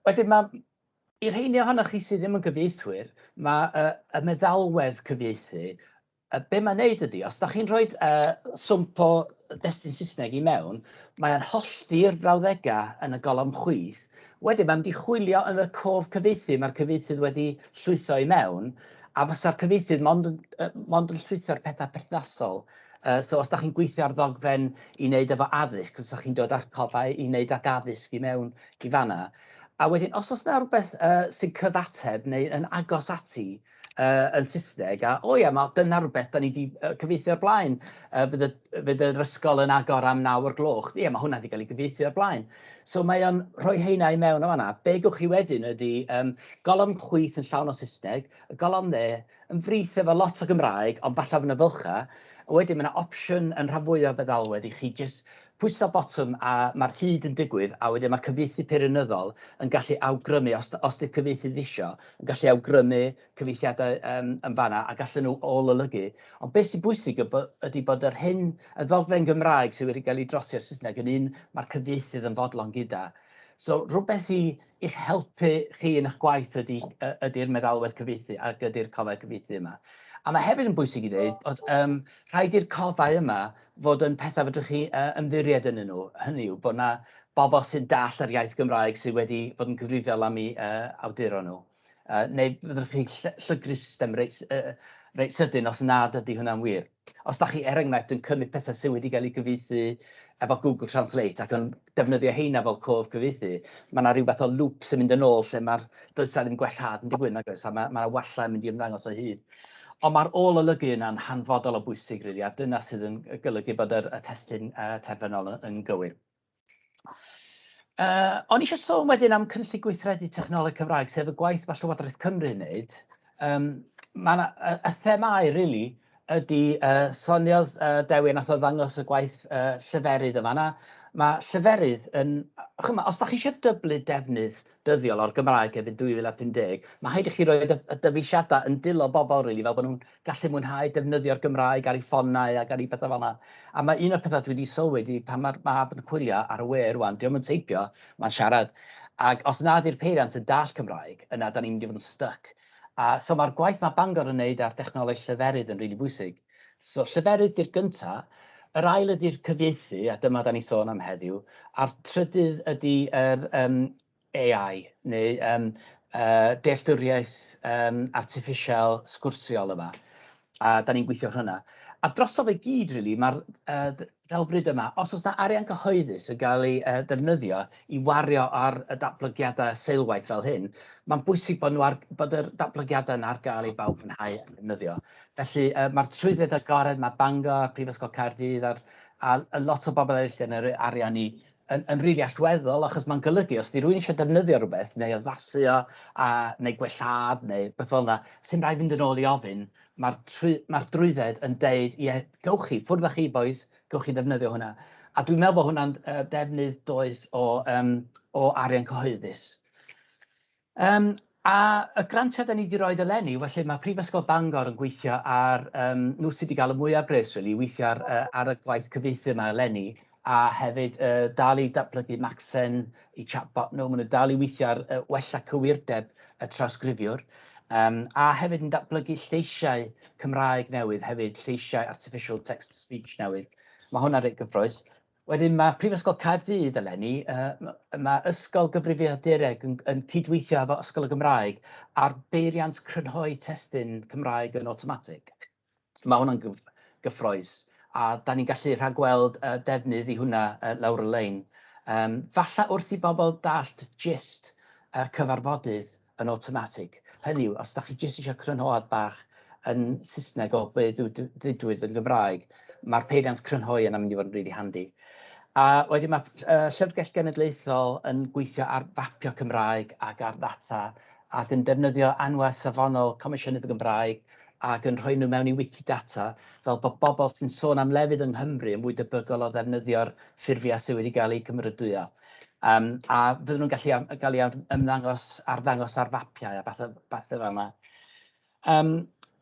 Wedyn i'r rheini ohonoch chi sydd ddim yn gyfieithwyr, mae y meddalwedd cyfieithu, be mae'n neud ydy, os da chi'n rhoi swmp o destun Saesneg i mewn, mae'n hollti'r brawddegau yn y golofn chwith. Wedyn mae'n mynd i chwilio yn y cof cyfieithu, mae'r cyfieithydd wedi llwytho i mewn, a fysa'r cyfieithydd mond yn llwytho'r pethau perthnasol. So os da chi'n gweithio ar ddogfen i wneud efo addysg, os da chi'n dod ar cofau i wneud ag addysg i mewn i fanna. A wedyn, os oes yna rhywbeth sy'n cyfateb neu yn agos ati yn Saesneg, a dyna rhywbeth da ni wedi cyfieithu o'r blaen, fydd yr ysgol yn agor am 9 o'r gloch. Ie, mae hwnna wedi cael ei gyfieithu o'r blaen. So mae o'n rhoi heina i mewn o fanna. Be gwch chi wedyn ydy golofn chwith yn llawn o Saesneg, y golofn yn frith efo lot o Gymraeg, ond falle fyna fylcha. A wedyn mae yna opsiwn yn rhan fwyaf o feddalwedd i chi jyst pwyso botwm a mae'r hyd yn digwydd, a wedyn mae cyfieithu peirianyddol yn gallu awgrymu, os di'r cyfieithydd isio, yn gallu awgrymu cyfieithiadau yn fanna a gallen nhw ôl-olygu. Ond beth sy'n bwysig ydy bod y ddogfen Gymraeg sydd wedi cael ei drosi ar Saesneg yn un mae'r cyfieithydd yn fodlon gyda. So rhywbeth i'ch helpu chi yn eich gwaith ydy'r meddalwedd cyfieithu ac ydy'r cofau cyfieithu yma. A mae hefyd yn bwysig i ddweud bod rhaid i'r cofau yma fod yn pethau fedrwch chi ymddiried yn nhw. Hynny yw bod yna bobl sy'n dall yr iaith Gymraeg sydd wedi bod yn gyfrifol am eu awduro nhw. Neu fedrwch chi llygru system reit sydyn os nad ydy hwnna'n wir. Os da chi enghraifft yn cymryd pethau sydd wedi cael ei gyfieithu efo Google Translate ac yn defnyddio heina fel cof cyfieithu, mae yna rhywbeth o loop sy'n mynd yn ôl lle does da ddim gwellhad yn digwydd nag oes, a mae'r walla yn mynd i ymddangos o hyd. Ond mae'r ôl-olygu yna'n hanfodol o bwysig rili, a dyna sydd yn golygu bod y testun terfynol yn gywir. O'n i eisiau sôn wedyn am cynllun gweithredu technoleg Cymraeg, sef y gwaith mae Llywodraeth Cymru yn wneud. Y themau rili ydy soniodd Dewi nath o ddangos y gwaith lleferydd yma. Mae lleferydd os da chi eisiau dyblu defnydd dyddiol o'r Gymraeg efo 2050, mae haid i chi roi y dyfeisiadau yn dilo bobl rili, fel bod nhw'n gallu mwynhau defnyddio'r Gymraeg ar eu ffonau ac ar eu pethau fel yna. A mae un o'r pethau dwi wedi sylwi pan mae'r mab yn chwilio ar y we rwan, diolch yn teipio, mae'n siarad. Ac os nad yw'r peiriant yn dall Cymraeg, yna da ni'n mynd i fod yn stuck. So mae'r gwaith mae Bangor yn wneud ar dechnoleg lleferydd yn rili bwysig. So lleferydd di'r gyntaf. Yr ail ydy'r cyfieithu, a dyma da ni sôn am heddiw, a'r trydydd ydy'r AI, neu dealltwriaeth artiffisial sgwrsiol yma. A da ni'n gweithio hwnna. A drosodd fe gyd, rili, mae'r ddelfryd yma, os oes yna arian cyhoeddus yn cael ei defnyddio i wario ar y datblygiadau seilwaith fel hyn, mae'n bwysig bod yr datblygiadau yna ar gael ei bawb yn hau yn defnyddio. Felly mae'r trwydded agored, mae Bangor, Prifysgol Caerdydd a'r a lot o bobl eraill yn yr ariannu yn rili allweddol, achos mae'n golygu, os di rwy'n eisiau defnyddio rhywbeth, neu addasu o, neu gwellad, neu beth fel yna, sy'n rhaid fynd yn ôl i ofyn, mae'r drwydded yn deud, ie, gewch chi, ffwrdd â chi, boys, gewch chi ddefnyddio hwnna. A dwi'n meddwl bod hwnna'n defnydd doeth o arian cyhoeddus. A y grantiau da ni wedi rhoi eleni, felly mae Prifysgol Bangor yn gweithio ar, nhw sydd wedi cael y mwyaf bres, weithio ar y gwaith cyfieithu yma eleni, a hefyd dal i datblygu Macsen i chatbot nhw, maen nhw dal i weithio ar wella cywirdeb y trawsgrifiwr, a hefyd yn datblygu lleisiau Cymraeg newydd, hefyd lleisiau artificial text-to-speech newydd. Mae hwnna'n reit gyffroes. Wedyn mae Prifysgol Caerdydd eleni, mae Ysgol Gyfrifiadureg yn cydweithio efo Ysgol y Gymraeg ar beiriant crynhoi testun Cymraeg yn awtomatig. Mae hwnna'n gyffroes, a da ni'n gallu rhagweld defnydd i hwnna lawr y lein. Falle wrth i bobl dallt gist cyfarfodydd yn awtomatig. Hynny yw, os da chi jyst eisiau crynhoad bach yn Saesneg o beth ddudwydd yn Gymraeg, mae'r peiriant crynhoi yna'n mynd i fod yn rili handi. A wedyn mae Llyfrgell Genedlaethol yn gweithio ar fapio Cymraeg ac ar ddata ac yn defnyddio enwau safonol Comisiynydd y Gymraeg ac yn rhoi nhw mewn i Wikidata fel bod bobl sy'n sôn am lefydd yng Nghymru yn fwy debygol o ddefnyddio'r ffurfiau sydd wedi cael eu cymrydwyo. A fydden nhw'n gallu arddangos ar fapiau a bethau fel yma.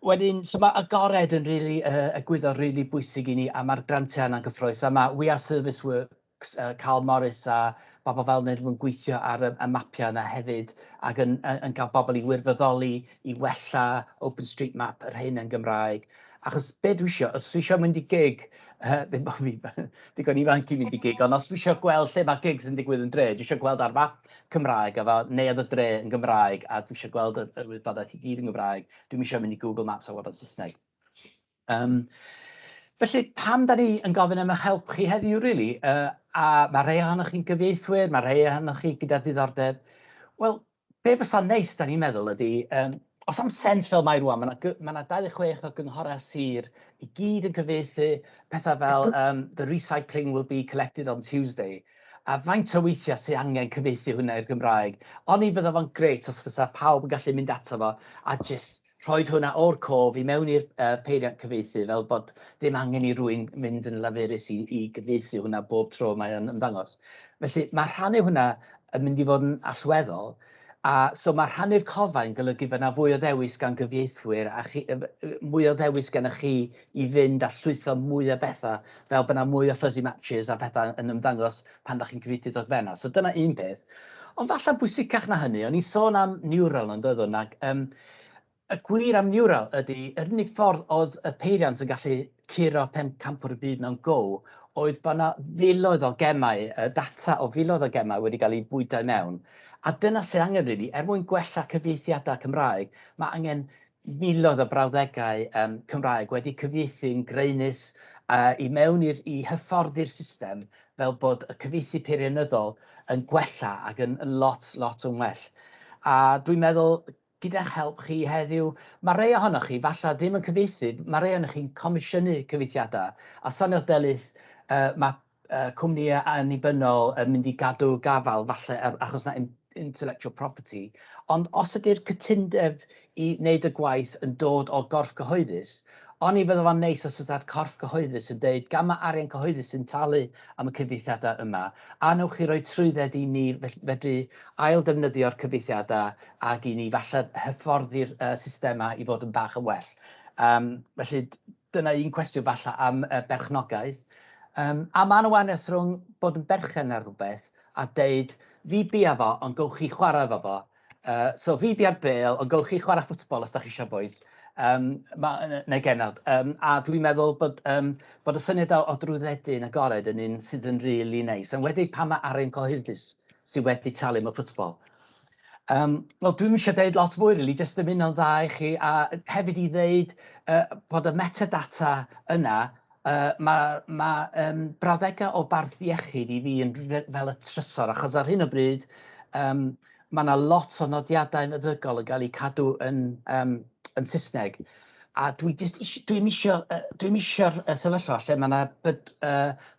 Wedyn, so mae agored yn egwyddor rili bwysig i ni, a mae'r grantiau yna'n gyffroes. A mae We Are Service Works, Carl Morris a bobl fel yna yn gweithio ar y mapiau yna hefyd, ac yn cael bobl i wirfoddoli, i wella OpenStreetMap yr hyn yn Gymraeg. Achos be dwi eisiau, os dwi eisiau mynd i gig, ddim bod fi digon ifanc i mynd i gig, ond os dwi eisiau gweld lle mae gigs yn digwydd yn dre, dwi eisiau gweld ar map Cymraeg, efo neuadd y dre yn Gymraeg, a dwi eisiau gweld y wybodaeth i gyd yn Gymraeg, dwi'n eisiau mynd i Google Maps a weld yn Saesneg. Felly, pam da ni yn gofyn am eich help chi heddiw, really? A mae rhai ohonoch chi'n gyfieithwyr, mae rhai ohonoch chi gyda diddordeb. Wel, be fysa neis, da ni'n meddwl, ydy, os am sens fel mae rwan, mae yna 26 o gynghorau sir i gyd yn cyfieithu pethau fel the recycling will be collected on Tuesday. A faint o weithiau sy'n angen cyfieithu hwnna i'r Gymraeg. Ond i fydda fo'n greit os fysa pawb yn gallu mynd ato fo a jyst rhoi hwnna o'r cof i mewn i'r peiriant cyfieithu fel bod ddim angen i rywun mynd yn laferus i gyfieithu hwnna bob tro mae yn ymddangos. Felly mae rhannu hwnna yn mynd i fod yn allweddol. A so mae rhannu'r cofau'n golygu bod yna fwy o ddewis gan gyfieithwyr a mwy o ddewis gennych chi i fynd a llwytho mwy o bethau fel bod yna mwy o fuzzy matches a bethau yn ymddangos pan da chi'n cyfieithu dogfenna. So dyna un peth. Ond falle bwysicach na hynny, o'n i'n sôn am neural yn dod o'n ag y gwir am neural ydy, yr unig ffordd oedd y peiriant yn gallu curo 500 y byd mewn go oedd bod yna filoedd o gemau, data o filoedd o gemau wedi cael ei bwydau mewn. A dyna sy'n angen rili, mwyn gwella cyfieithiadau Cymraeg, mae angen miloedd o brawddegau Cymraeg wedi cyfieithu'n greunus i mewn i hyfforddi'r system fel bod y cyfieithu peirianyddol yn gwella ac yn lot yn well. A dwi'n meddwl, gyda'ch help chi heddiw, mae rhai ohonoch chi, falle ddim yn cyfieithu, mae rhai ohonoch chi'n comisiynu cyfieithiadau. A sonio'r delyth, mae cwmnïau annibynnol yn mynd i gadw gafal, falle, achos na intellectual property. Ond os ydy'r cytundeb i wneud y gwaith yn dod o gorff gyhoeddus, ond i fydda fo'n neis os ydy'r corff gyhoeddus yn dweud gan mae arian cyhoeddus sy'n talu am y cyfieithiadau yma, a newch chi roi trwydded i ni fedru ail defnyddio'r cyfieithiadau ac i ni falle hyfforddi'r systema i fod yn bach yn well. Felly dyna un cwestiwn falle am berchnogaeth. A mae'n wahaniaeth rhwng bod yn berchen ar rhywbeth a deud fi bia fo, ond gowch chi chwarae efo fo. So fi bia'r bêl, ond gowch chi chwarae ffwtbol os da chi eisiau boes. Neu genod. A dwi'n meddwl bod y syniad o drwyddedu'n agored yn un sydd yn rili neis. Yn wedi pan mae arian cyhoeddus sydd wedi talu am y ffwtbol. Wel, dwi'n eisiau deud lot fwy, really, jyst ymuno'n dda i chi, a hefyd i ddeud bod y metadata yna, mae brawddegau o barth iechyd i fi yn fel y trysor, achos ar hyn o bryd mae yna lot o nodiadau meddygol yn cael eu cadw yn Saesneg. A dwi'n eisiau'r sefyllfa lle mae yna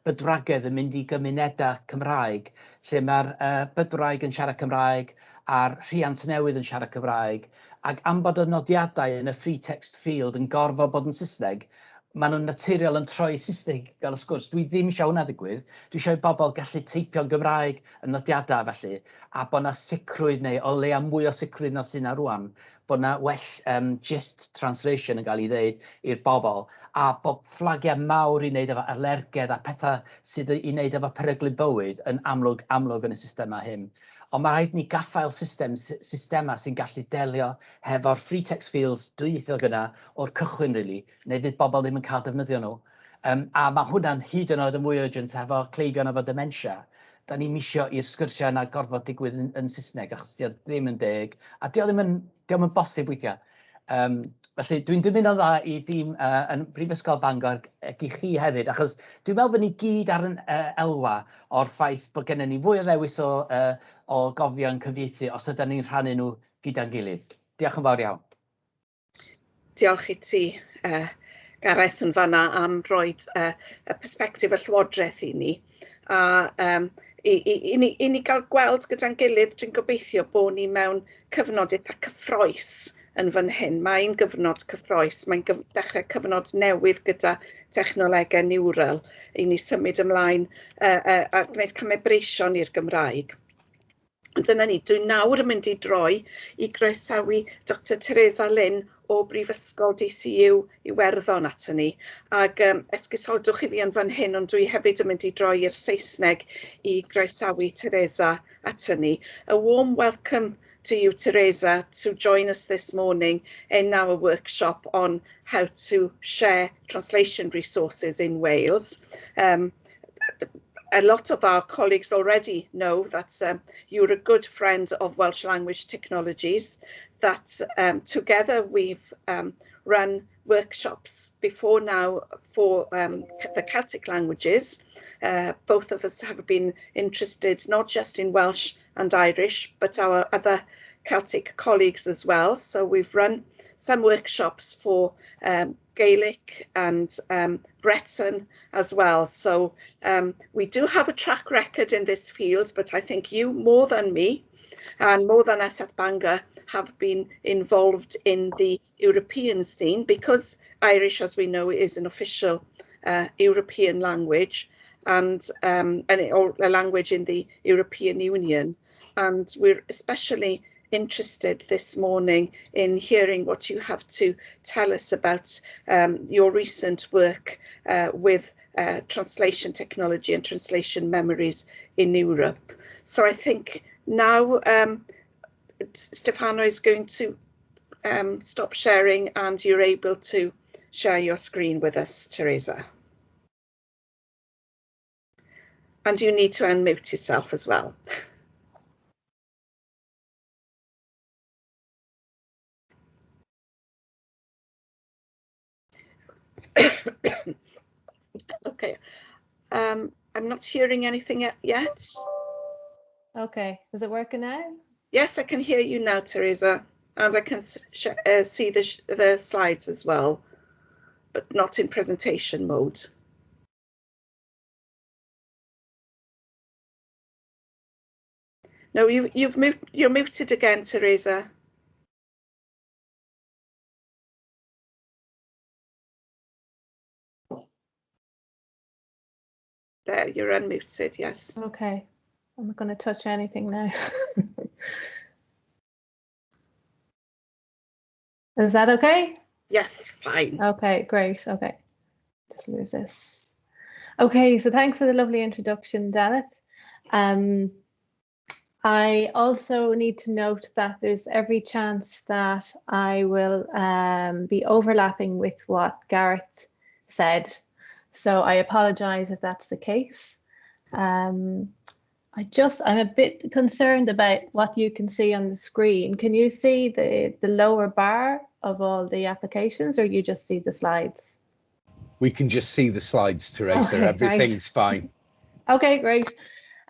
bydwragedd yn mynd i gymunedau Cymraeg, lle mae'r bydwraig yn siarad Cymraeg a'r rhiant newydd yn siarad Cymraeg, ac am bod y nodiadau yn y free text field yn gorfod bod yn Saesneg, maen nhw'n naturiol yn troi Saesneg gael y sgwrs. Dwi ddim eisiau hwnna ddigwydd. Dwi eisiau i bobl gallu teipio'n Gymraeg yn nodiadau felly, a bod yna sicrwydd neu o leia mwy o sicrwydd na sy'n na rwan, bod yna well gist translation yn cael ei ddeud i'r bobl, a bod fflagiau mawr i wneud efo alergedd a pethau sydd i wneud efo peryglu bywyd yn amlwg yn y systemau hyn. Ond mae rhaid ni gaffael systema sy'n gallu delio hefo'r free text fields dwyieithog yna o'r cychwyn, really, neu fydd bobl ddim yn cael defnyddio nhw. A mae hwnna'n hyd yn oed yn mwy urgent efo cleifion efo dementia. Da ni'n misio i'r sgyrsiau yna gorfod digwydd yn Saesneg, achos di o ddim yn deg, a di o ddim yn bosib weithiau. Felly dwi'n dymuno dda i ddim yn Brifysgol Bangor ac i chi hefyd, achos dwi'n meddwl bod ni gyd ar yn elwa o'r ffaith bod gennym ni fwy o ddewis o gofio'n cyfieithu os ydym ni'n rhannu nhw gyda'n gilydd. Diolch yn fawr iawn. Diolch i ti, Gareth, yn fanna am roi y persbectif y llywodraeth i ni. A i ni gael gweld gyda'n gilydd, dwi'n gobeithio bod ni mewn cyfnod eitha cyffroes yn fan hyn. Mae'n gyfnod cyffroes, mae'n dechrau cyfnod newydd gyda technolegau niwral i ni symud ymlaen a gwneud cymebreision i'r Gymraeg. Dyna ni, dwi'n nawr yn mynd i droi i groesawu Dr Teresa Lynn o Brifysgol DCU Iwerddon ato ni. Ac esgusodwch i fi yn fan hyn, ond dwi hefyd yn mynd i droi i'r Saesneg i groesawu Teresa ato ni. A warm welcome to you, Teresa, to join us this morning in our workshop on how to share translation resources in Wales. A lot of our colleagues already know that you're a good friend of Welsh Language Technologies, that together we've run workshops before now for the Celtic languages. Both of us have been interested not just in Welsh and Irish, but our other Celtic colleagues as well. So we've run some workshops for Gaelic and Breton as well. So we do have a track record in this field, but I think you, more than me and more than us at Bangor, have been involved in the European scene, because Irish, as we know, is an official European language and a language in the European Union. And we're especially interested this morning in hearing what you have to tell us about your recent work with translation technology and translation memories in Europe. So I think now Stefano is going to stop sharing and you're able to share your screen with us, Teresa. And you need to unmute yourself as well. Okay, I'm not hearing anything yet. Okay, is it working now? Yes, I can hear you now, Teresa, and I can see the slides as well, but not in presentation mode. No, you're muted again, Teresa. There, you're unmuted, yes. Okay, I'm not going to touch anything now. Is that okay? Yes, fine. Okay, great. Okay, just move this. Okay, so thanks for the lovely introduction, Janet. I also need to note that there's every chance that I will be overlapping with what Gareth said. So I apologize if that's the case. I'm a bit concerned about what you can see on the screen. Can you see the lower bar of all the applications, or you just see the slides? We can just see the slides, Teresa. Okay, everything's fine. Okay, great.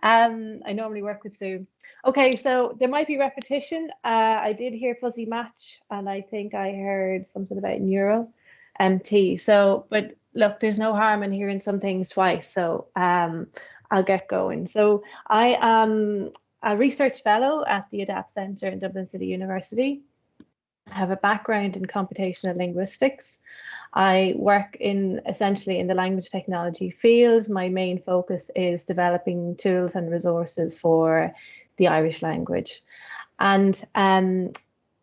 I normally work with Zoom. Okay, so there might be repetition. I did hear fuzzy match, and I think I heard something about neuro MT. So, but look, there's no harm in hearing some things twice. So I'll get going. So I am a research fellow at the ADAPT Centre in Dublin City University. I have a background in computational linguistics. I work essentially in the language technology field. My main focus is developing tools and resources for the Irish language. And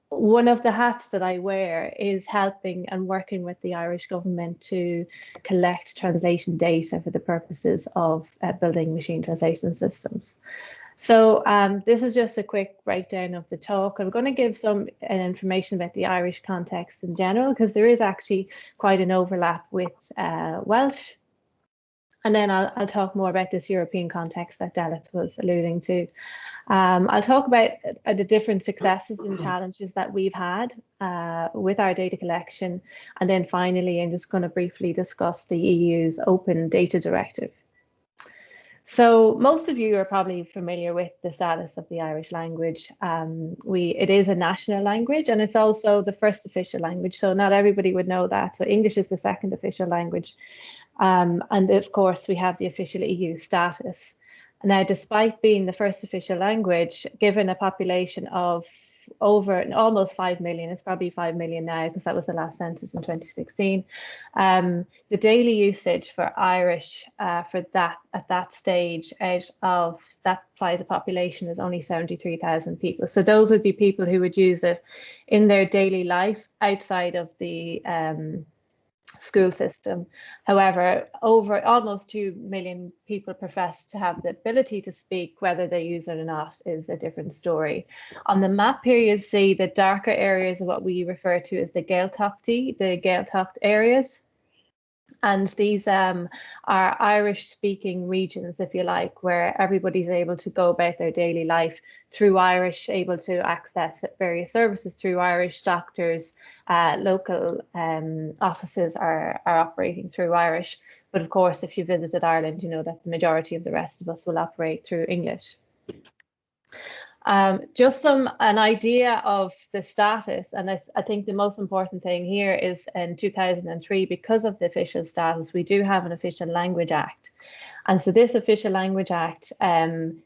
one of the hats that I wear is helping and working with the Irish government to collect translation data for the purposes of building machine translation systems. So this is just a quick breakdown of the talk. I'm going to give some information about the Irish context in general, because there is actually quite an overlap with Welsh. And then I'll talk more about this European context that Delith was alluding to. I'll talk about the different successes and challenges that we've had with our data collection. And then finally, I'm just going to briefly discuss the EU's Open Data Directive. So most of you are probably familiar with the status of the Irish language. It is a national language, and it's also the first official language. So not everybody would know that. So English is the second official language. And of course, we have the official EU status. Now, despite being the first official language, given a population of over almost 5 million, it's probably 5 million now because that was the last census in 2016. The daily usage for Irish at that stage out of that size of population is only 73,000 people. So those would be people who would use it in their daily life outside of the school system. However, over almost 2 million people profess to have the ability to speak. Whether they use it or not is a different story. On the map here, you see the darker areas of what we refer to as the Gaeltacht areas. And these are Irish-speaking regions, if you like, where everybody's able to go about their daily life through Irish, able to access various services through Irish. Doctors, local offices are operating through Irish. But of course, if you visited Ireland, you know that the majority of the rest of us will operate through English. Just an idea of the status, and I think the most important thing here is in 2003, because of the official status, we do have an Official Language Act. And so this Official Language Act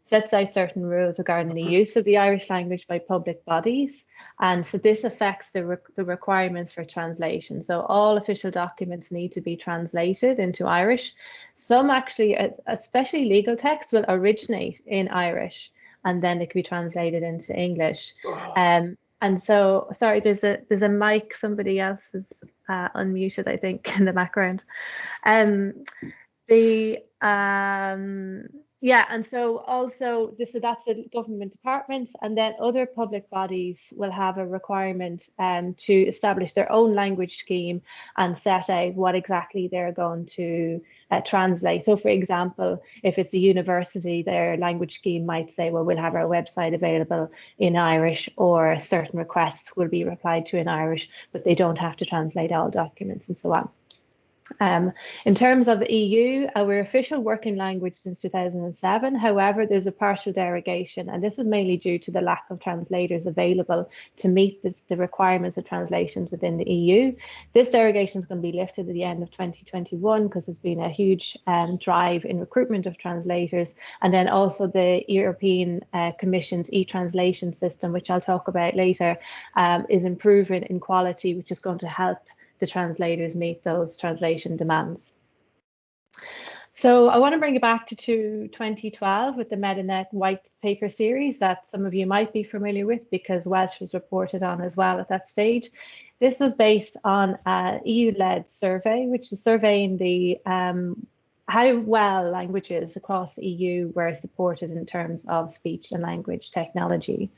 sets out certain rules regarding the use of the Irish language by public bodies. And so this affects the requirements for translation. So all official documents need to be translated into Irish. Some actually, especially legal texts, will originate in Irish, and then it can be translated into English. And so, sorry, there's a mic. Somebody else is unmuted, I think, in the background. Yeah, and so also so that's the government departments, and then other public bodies will have a requirement to establish their own language scheme and set out what exactly they're going to translate. So for example, if it's a university, their language scheme might say, well, we'll have our website available in Irish, or certain requests will be replied to in Irish, but they don't have to translate all documents and so on. In terms of the EU, we're official working language since 2007. However, there's a partial derogation, and this is mainly due to the lack of translators available to meet the requirements of translations within the EU. This derogation is going to be lifted at the end of 2021 because there's been a huge drive in recruitment of translators, and then also the European Commission's e-translation system, which I'll talk about later, is improving in quality, which is going to help the translators meet those translation demands. So I want to bring it back to 2012 with the MetaNet white paper series that some of you might be familiar with because Welsh was reported on as well at that stage. This was based on an EU-led survey, which is surveying the how well languages across the EU were supported in terms of speech and language technology.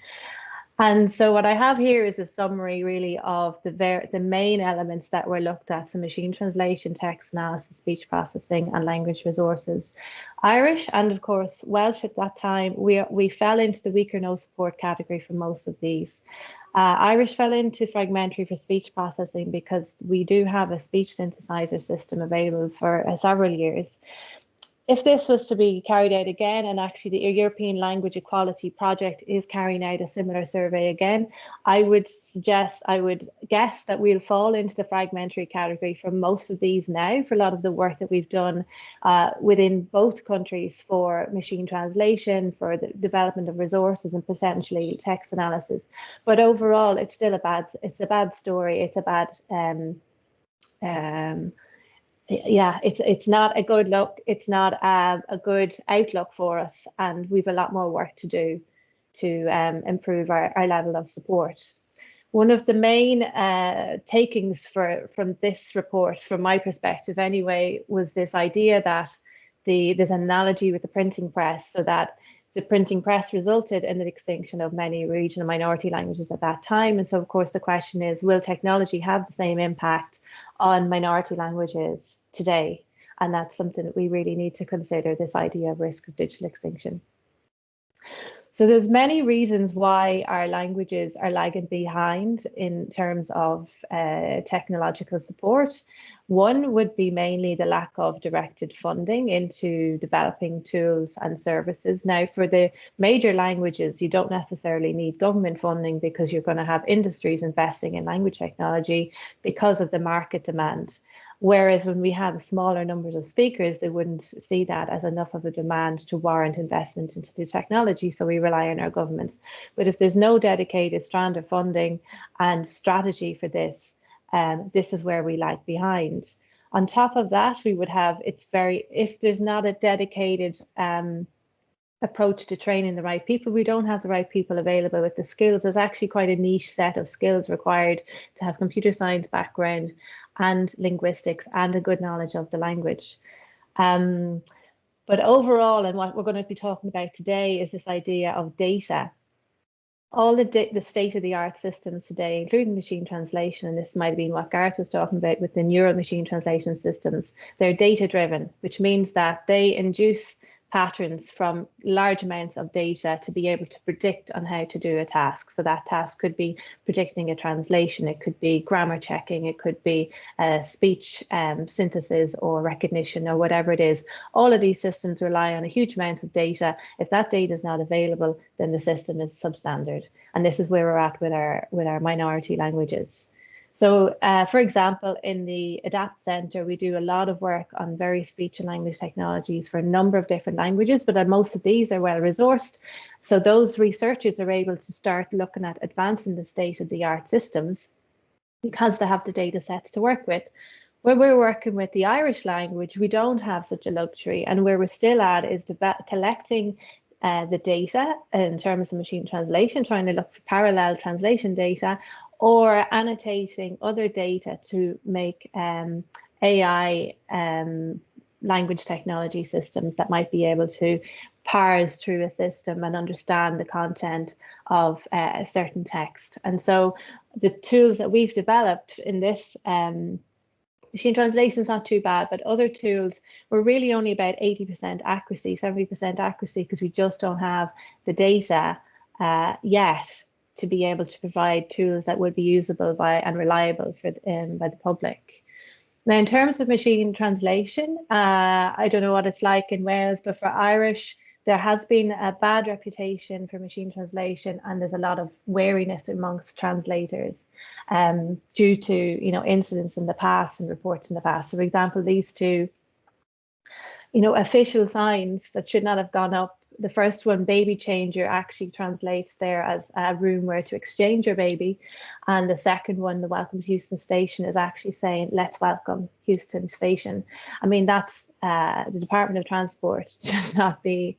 And so what I have here is a summary really of the main elements that were looked at. So machine translation, text analysis, speech processing, and language resources. Irish and of course Welsh at that time, we fell into the weak or no support category for most of these. Irish fell into fragmentary for speech processing because we do have a speech synthesizer system available for several years. if this was to be carried out again, and actually the European Language Equality Project is carrying out a similar survey again, I would guess that we'll fall into the fragmentary category for most of these now, for a lot of the work that we've done within both countries for machine translation, for the development of resources and potentially text analysis. But overall, it's still a bad story. It's a bad yeah, it's not a good look. It's not a good outlook for us, and we've a lot more work to do to improve our level of support. One of the main takings from this report, from my perspective anyway, was this idea that there's an analogy with the printing press, so that the printing press resulted in the extinction of many regional minority languages at that time. And so, of course, the question is, will technology have the same impact on minority languages today? And that's something that we really need to consider, this idea of risk of digital extinction. So there's many reasons why our languages are lagging behind in terms of technological support. One would be mainly the lack of directed funding into developing tools and services. Now, for the major languages, you don't necessarily need government funding, because you're going to have industries investing in language technology because of the market demand. Whereas when we have smaller numbers of speakers, they wouldn't see that as enough of a demand to warrant investment into the technology, so we rely on our governments. But if there's no dedicated strand of funding and strategy for this, this is where we lag behind. On top of that, we would have, if there's not a dedicated approach to training the right people, we don't have the right people available with the skills. There's actually quite a niche set of skills required to have computer science background and linguistics and a good knowledge of the language. But overall, and what we're going to be talking about today, is this idea of data. All the state-of-the-art systems today, including machine translation, and this might have been what Gareth was talking about with the neural machine translation systems, they're data-driven, which means that they induce patterns from large amounts of data to be able to predict on how to do a task. So that task could be predicting a translation, it could be grammar checking, it could be speech synthesis or recognition or whatever it is. All of these systems rely on a huge amount of data. If that data is not available, then the system is substandard. And this is where we're at with our minority languages. So, for example, in the ADAPT Centre, we do a lot of work on various speech and language technologies for a number of different languages, but most of these are well resourced. So those researchers are able to start looking at advancing the state-of-the-art systems because they have the data sets to work with. Where we're working with the Irish language, we don't have such a luxury, and where we're still at is collecting the data in terms of machine translation, trying to look for parallel translation data, or annotating other data to make AI language technology systems that might be able to parse through a system and understand the content of a certain text. And so the tools that we've developed in this machine translation is not too bad, but other tools were really only about 80% accuracy, 70% accuracy, because we just don't have the data yet to be able to provide tools that would be usable and reliable by the public. Now, in terms of machine translation, I don't know what it's like in Wales, but for Irish, there has been a bad reputation for machine translation, and there's a lot of wariness amongst translators due to incidents in the past and reports in the past. So, for example, these two official signs that should not have gone up. The first one, baby changer, actually translates there as a room where to exchange your baby. And the second one, the welcome to Houston Station, is actually saying, let's welcome Houston Station. I mean, that's the Department of Transport should not be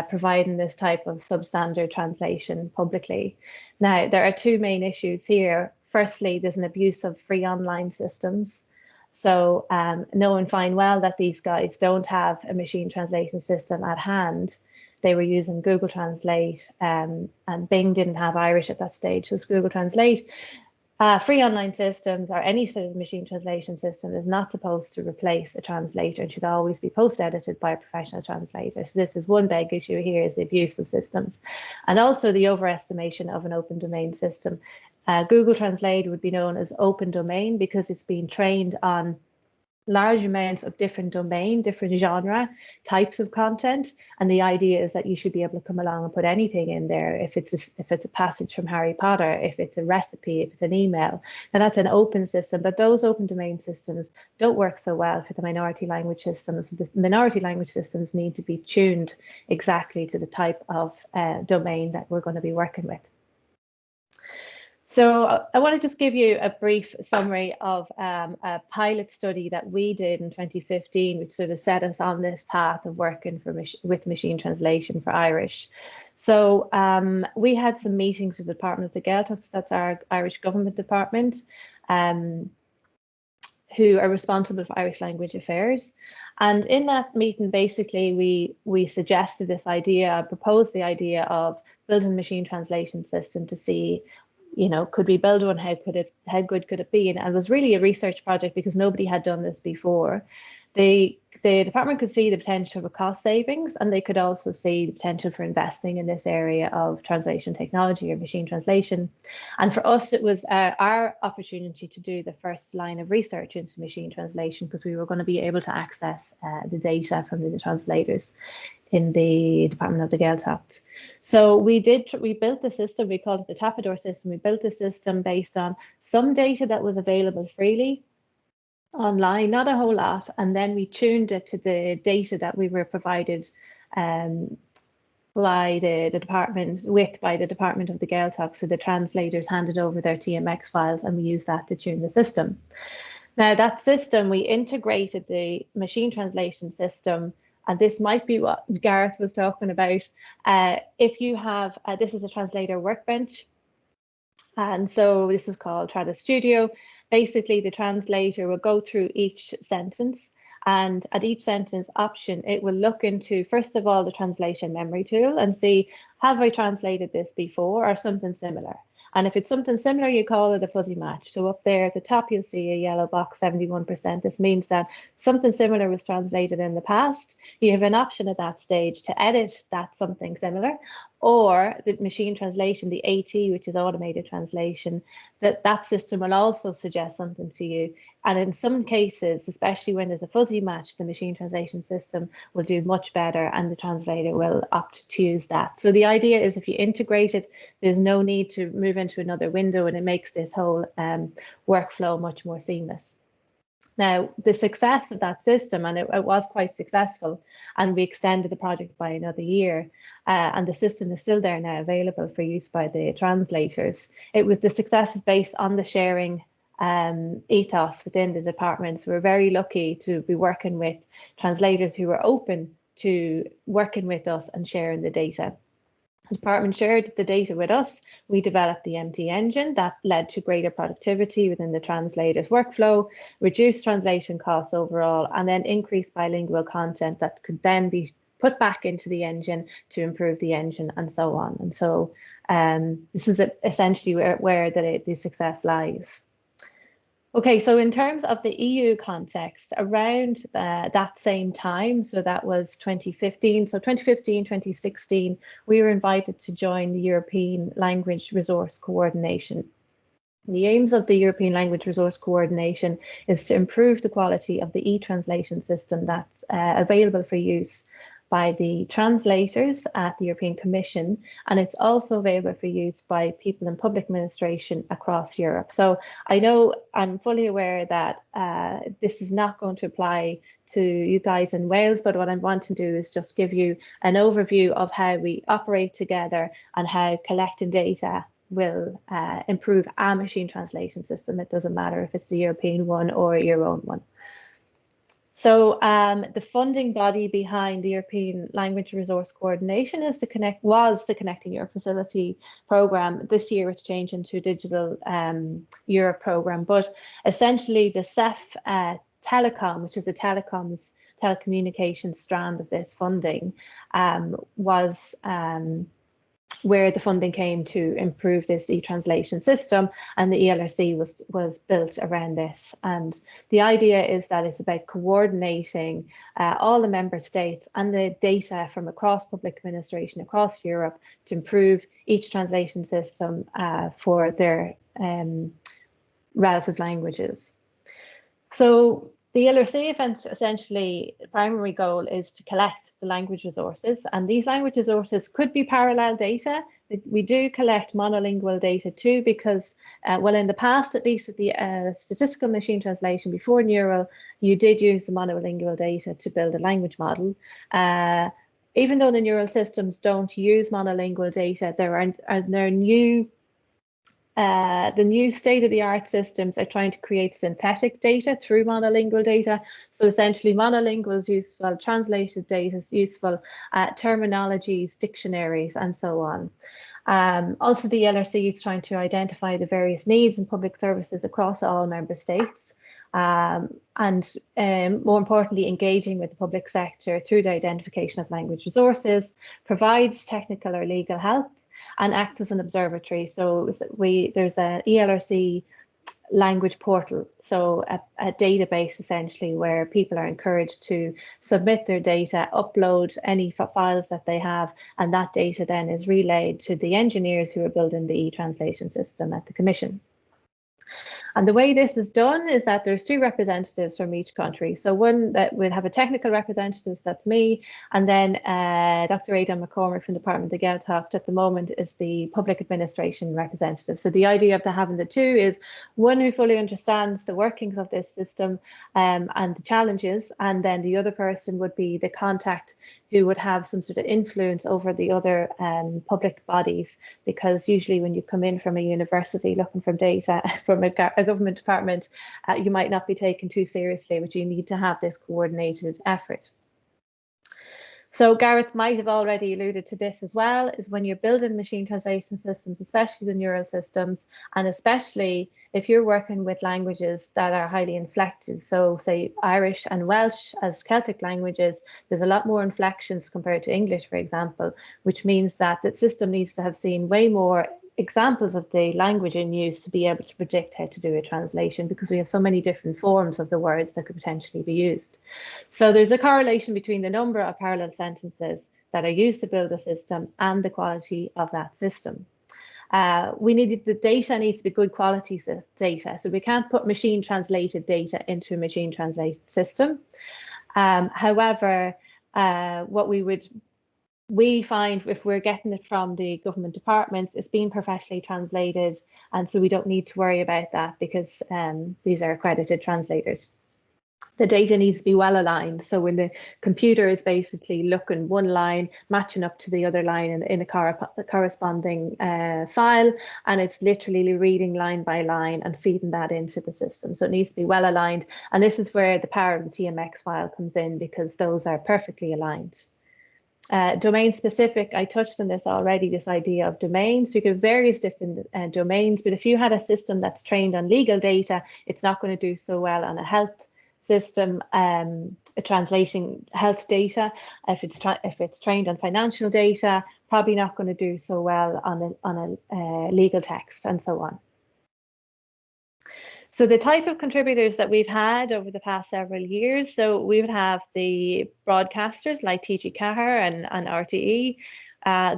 providing this type of substandard translation publicly. Now, there are two main issues here. Firstly, there's an abuse of free online systems. So knowing fine well that these guys don't have a machine translation system at hand, they were using Google Translate, and Bing didn't have Irish at that stage. So Google Translate, free online systems or any sort of machine translation system is not supposed to replace a translator and should always be post-edited by a professional translator. So this is one big issue here, is the abuse of systems, and also the overestimation of an open domain system. Google Translate would be known as open domain because it's been trained on large amounts of different domain, different genre, types of content. And the idea is that you should be able to come along and put anything in there. If it's a passage from Harry Potter, if it's a recipe, if it's an email, then that's an open system. But those open domain systems don't work so well for the minority language systems. The minority language systems need to be tuned exactly to the type of domain that we're going to be working with. So I want to just give you a brief summary of a pilot study that we did in 2015, which sort of set us on this path of working with machine translation for Irish. So we had some meetings with the Department of the Gaeltacht, that's our Irish government department, who are responsible for Irish language affairs. And in that meeting, basically, we suggested this idea, proposed the idea of building a machine translation system to see, you know, could we build one? How good could it be? And it was really a research project because nobody had done this before. The department could see the potential for cost savings, and they could also see the potential for investing in this area of translation technology or machine translation. And for us, it was our opportunity to do the first line of research into machine translation, because we were going to be able to access the data from the translators in the Department of the Gaeltacht. So we built the system, we called it the Tapador system. We built the system based on some data that was available freely online, not a whole lot, and then we tuned it to the data that we were provided by the Department of the Gaeltacht. So the translators handed over their TMX files, and we used that to tune the system. Now that system, we integrated the machine translation system, and this might be what Gareth was talking about. If you have, this is a translator workbench, and so this is called Trada Studio. Basically, the translator will go through each sentence, and at each sentence option, it will look into, first of all, the translation memory tool and see, have I translated this before or something similar? And if it's something similar, you call it a fuzzy match. So up there at the top, you'll see a yellow box, 71%. This means that something similar was translated in the past. You have an option at that stage to edit that something similar, or the machine translation, the AT, which is automated translation, that system will also suggest something to you. And in some cases, especially when there's a fuzzy match, the machine translation system will do much better, and the translator will opt to use that. So the idea is, if you integrate it, there's no need to move into another window, and it makes this whole workflow much more seamless. Now, the success of that system, and it was quite successful, and we extended the project by another year, and the system is still there now, available for use by the translators. The success is based on the sharing ethos within the departments. We're very lucky to be working with translators who are open to working with us and sharing the data. The department shared the data with us. We developed the MT engine that led to greater productivity within the translator's workflow, reduced translation costs overall, and then increased bilingual content that could then be put back into the engine to improve the engine, and so on. And so this is essentially where the success lies. Okay, so in terms of the EU context, around that same time, so that was 2015, 2016, we were invited to join the European Language Resource Coordination. The aims of the European Language Resource Coordination is to improve the quality of the e-translation system that's available for use by the translators at the European Commission, and it's also available for use by people in public administration across Europe. So I know, I'm fully aware that this is not going to apply to you guys in Wales, but what I want to do is just give you an overview of how we operate together and how collecting data will improve our machine translation system. It doesn't matter if it's the European one or your own one. So the funding body behind the European Language Resource Coordination was the Connecting Europe Facility programme. This year it's changed into a Digital Europe programme, but essentially the CEF Telecom, which is the telecommunications strand of this funding, was where the funding came to improve this e-translation system, and the ELRC was built around this. And the idea is that it's about coordinating all the member states and the data from across public administration across Europe to improve each translation system for their relative languages. So The LRC essentially, the primary goal is to collect the language resources, and these language resources could be parallel data. We do collect monolingual data too, because, well, in the past, at least with the statistical machine translation before neural, you did use the monolingual data to build a language model. Even though the neural systems don't use monolingual data, there are new the new state-of-the-art systems are trying to create synthetic data through monolingual data. So essentially, monolingual is useful, translated data is useful, terminologies, dictionaries, and so on. Also, the LRC is trying to identify the various needs in public services across all member states. And more importantly, engaging with the public sector through the identification of language resources, provides technical or legal help, and act as an observatory. So there's an ELRC language portal, so a database essentially where people are encouraged to submit their data, upload any files that they have, and that data then is relayed to the engineers who are building the e-translation system at the Commission. And the way this is done is that there's 2 representatives from each country. So one that will have a technical representative, so that's me, and then Dr. Aidan McCormick from the Department of Gaeltacht at the moment is the public administration representative. So the idea of having the 2 is one who fully understands the workings of this system and the challenges, and then the other person would be the contact who would have some sort of influence over the other public bodies, because usually when you come in from a university looking for data from a government department, you might not be taken too seriously, but you need to have this coordinated effort. So Gareth might have already alluded to this as well, is when you're building machine translation systems, especially the neural systems, and especially if you're working with languages that are highly inflected, so say Irish and Welsh as Celtic languages, there's a lot more inflections compared to English, for example, which means that the system needs to have seen way more examples of the language in use to be able to predict how to do a translation, because we have so many different forms of the words that could potentially be used. So there's a correlation between the number of parallel sentences that are used to build a system and the quality of that system. The data needs to be good quality data, so we can't put machine translated data into a machine translated system. However, what we find if we're getting it from the government departments, it's being professionally translated, and so we don't need to worry about that because these are accredited translators. The data needs to be well aligned, so when the computer is basically looking one line, matching up to the other line in a corresponding file, and it's literally reading line by line and feeding that into the system. So it needs to be well aligned, and this is where the power of the TMX file comes in, because those are perfectly aligned. Domain specific, I touched on this already, this idea of domains. So you have various different domains, but if you had a system that's trained on legal data, it's not going to do so well on a health system, translating health data. If it's trained on financial data, probably not going to do so well on a legal text, and so on. So the type of contributors that we've had over the past several years, so we would have the broadcasters like TG Cahir and RTE,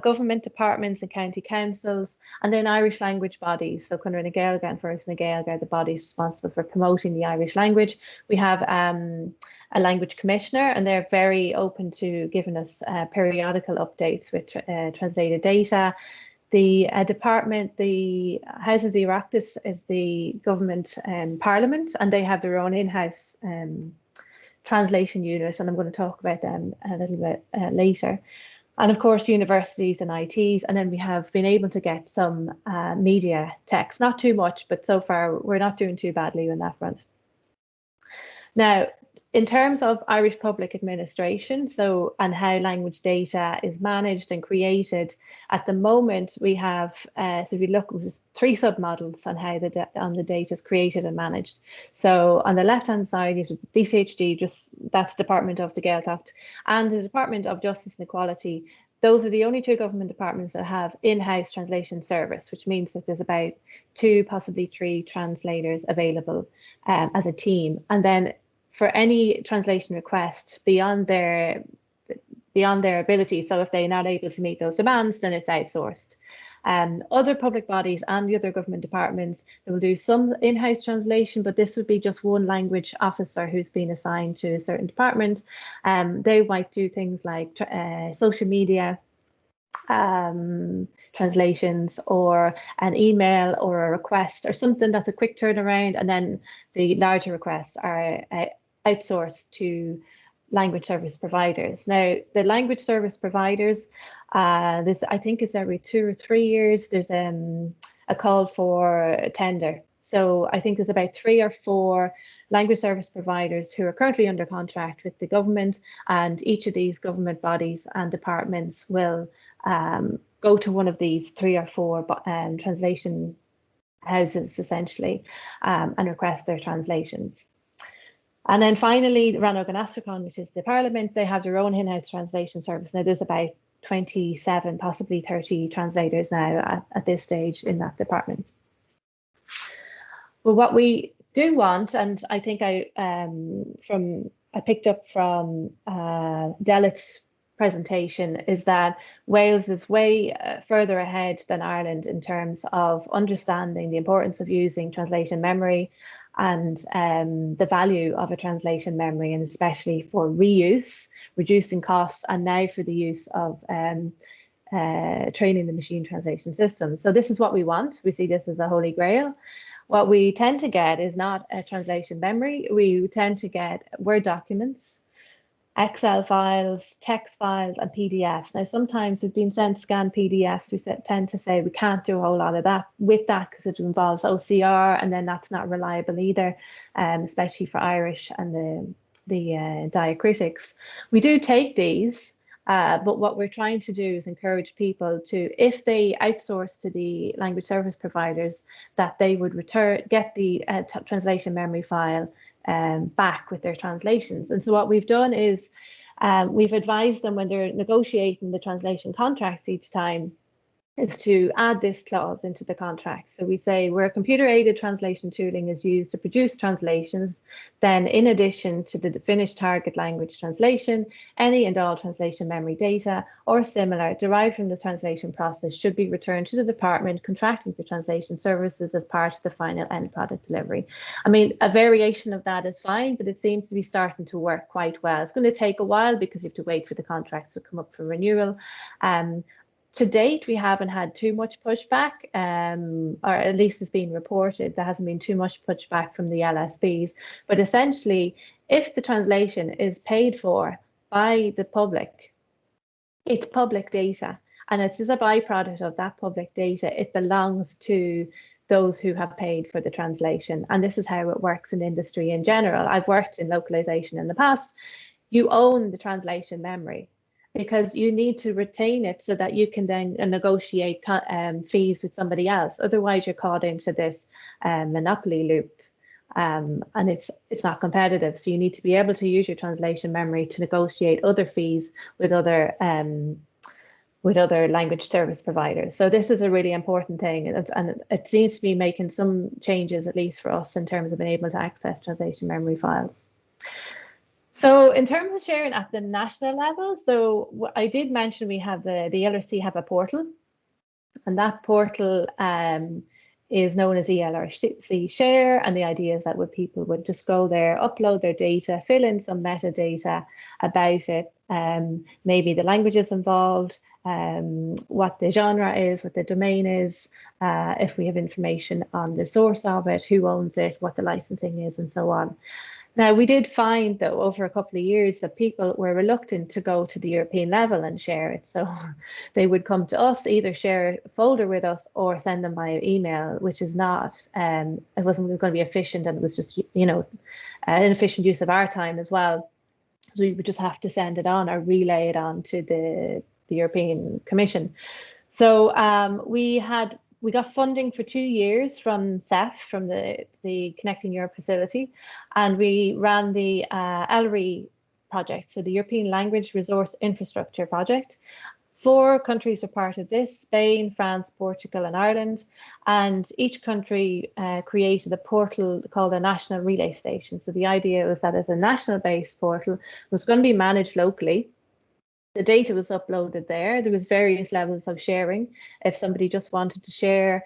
government departments and county councils, and then Irish language bodies. So Conradh na Gaeilge and First na Gaeilge are the bodies responsible for promoting the Irish language. We have a language commissioner, and they're very open to giving us periodical updates with translated data. The department, the House of the Oireachtas is the government parliament, and they have their own in-house translation unit, and I'm going to talk about them a little bit later. And of course, universities and ITs, and then we have been able to get some media text, not too much, but so far we're not doing too badly on that front. Now, in terms of Irish public administration, and how language data is managed and created, at the moment we have, so if you look, there's 3 submodels on how the data is created and managed. So on the left-hand side, you have the DCHD, that's Department of the Gaeltacht, and the Department of Justice and Equality. Those are the only 2 government departments that have in-house translation service, which means that there's about 2, possibly 3 translators available as a team. And then for any translation request beyond their ability, so if they're not able to meet those demands, then it's outsourced. Other public bodies and the other government departments, they will do some in-house translation, but this would be just one language officer who's been assigned to a certain department. They might do things like social media translations, or an email or a request or something that's a quick turnaround, and then the larger requests are outsourced to language service providers. Now, the language service providers, I think it's every 2 or 3 years, there's a call for a tender. So I think there's about 3 or 4 language service providers who are currently under contract with the government, and each of these government bodies and departments will go to one of these 3 or 4 translation houses, essentially, and request their translations. And then finally, Rhannu, which is the parliament, they have their own in-house translation service. Now, there's about 27, possibly 30 translators now at this stage in that department. Well, what we do want, and I think I picked up from Delit's presentation, is that Wales is way further ahead than Ireland in terms of understanding the importance of using translation memory and the value of a translation memory, and especially for reuse, reducing costs, and now for the use of training the machine translation system. So this is what we want. We see this as a holy grail. What we tend to get is not a translation memory. We tend to get Word documents, Excel files, text files, and PDFs. Now, sometimes we've been sent scanned PDFs. We tend to say we can't do a whole lot of that with that because it involves OCR, and then that's not reliable either, especially for Irish and the diacritics. We do take these, but what we're trying to do is encourage people to, if they outsource to the language service providers, that they would get the translation memory file back with their translations. And so what we've done is we've advised them when they're negotiating the translation contracts each time is to add this clause into the contract. So we say where computer-aided translation tooling is used to produce translations, then in addition to the finished target language translation, any and all translation memory data or similar derived from the translation process should be returned to the department contracting for translation services as part of the final end product delivery. I mean, a variation of that is fine, but it seems to be starting to work quite well. It's going to take a while because you have to wait for the contracts to come up for renewal. To date, we haven't had too much pushback, or at least it's been reported. There hasn't been too much pushback from the LSPs. But essentially, if the translation is paid for by the public, it's public data, and it's as a byproduct of that public data, it belongs to those who have paid for the translation. And this is how it works in industry in general. I've worked in localization in the past. You own the translation memory, because you need to retain it so that you can then negotiate fees with somebody else. Otherwise, you're caught into this monopoly loop, and it's not competitive. So you need to be able to use your translation memory to negotiate other fees with other language service providers. So this is a really important thing, and it seems to be making some changes, at least for us, in terms of being able to access translation memory files. So in terms of sharing at the national level, so I did mention we have the LRC have a portal, and that portal is known as ELRC Share, and the idea is that people would just go there, upload their data, fill in some metadata about it, maybe the languages involved, what the genre is, what the domain is, if we have information on the source of it, who owns it, what the licensing is, and so on. Now, we did find, though, over a couple of years that people were reluctant to go to the European level and share it. So they would come to us, either share a folder with us or send them via email, which is not, it wasn't going to be efficient, and it was just, an inefficient use of our time as well. So we would just have to send it on or relay it on to the European Commission. So we got funding for 2 years from CEF, from the Connecting Europe facility, and we ran the ELRI project, so the European Language Resource Infrastructure project. 4 countries are part of this: Spain, France, Portugal, and Ireland. And each country created a portal called a National Relay Station. So the idea was that as a national-based portal, it was going to be managed locally. The data was uploaded there. There was various levels of sharing. If somebody just wanted to share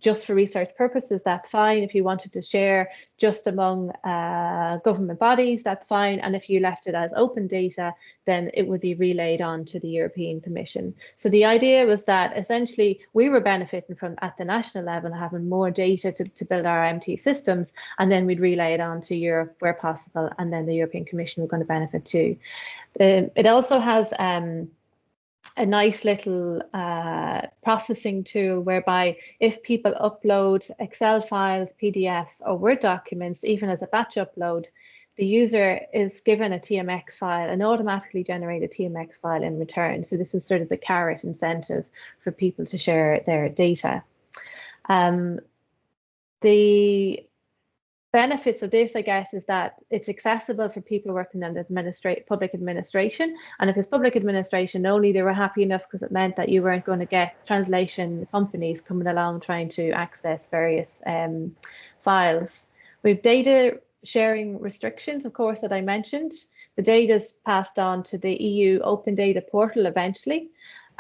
just for research purposes, that's fine. If you wanted to share just among government bodies, that's fine. And if you left it as open data, then it would be relayed on to the European Commission. So the idea was that essentially we were benefiting from, at the national level, having more data to build our MT systems, and then we'd relay it on to Europe where possible, and then the European Commission were going to benefit too. It also has a nice little processing tool whereby if people upload Excel files, PDFs, or Word documents, even as a batch upload, the user is given a TMX file, an automatically generated TMX file in return. So this is sort of the carrot incentive for people to share their data. The benefits of this, I guess, is that it's accessible for people working in public administration. And if it's public administration only, they were happy enough because it meant that you weren't going to get translation companies coming along trying to access various files. We've data sharing restrictions, of course, that I mentioned. The data is passed on to the EU Open Data Portal eventually,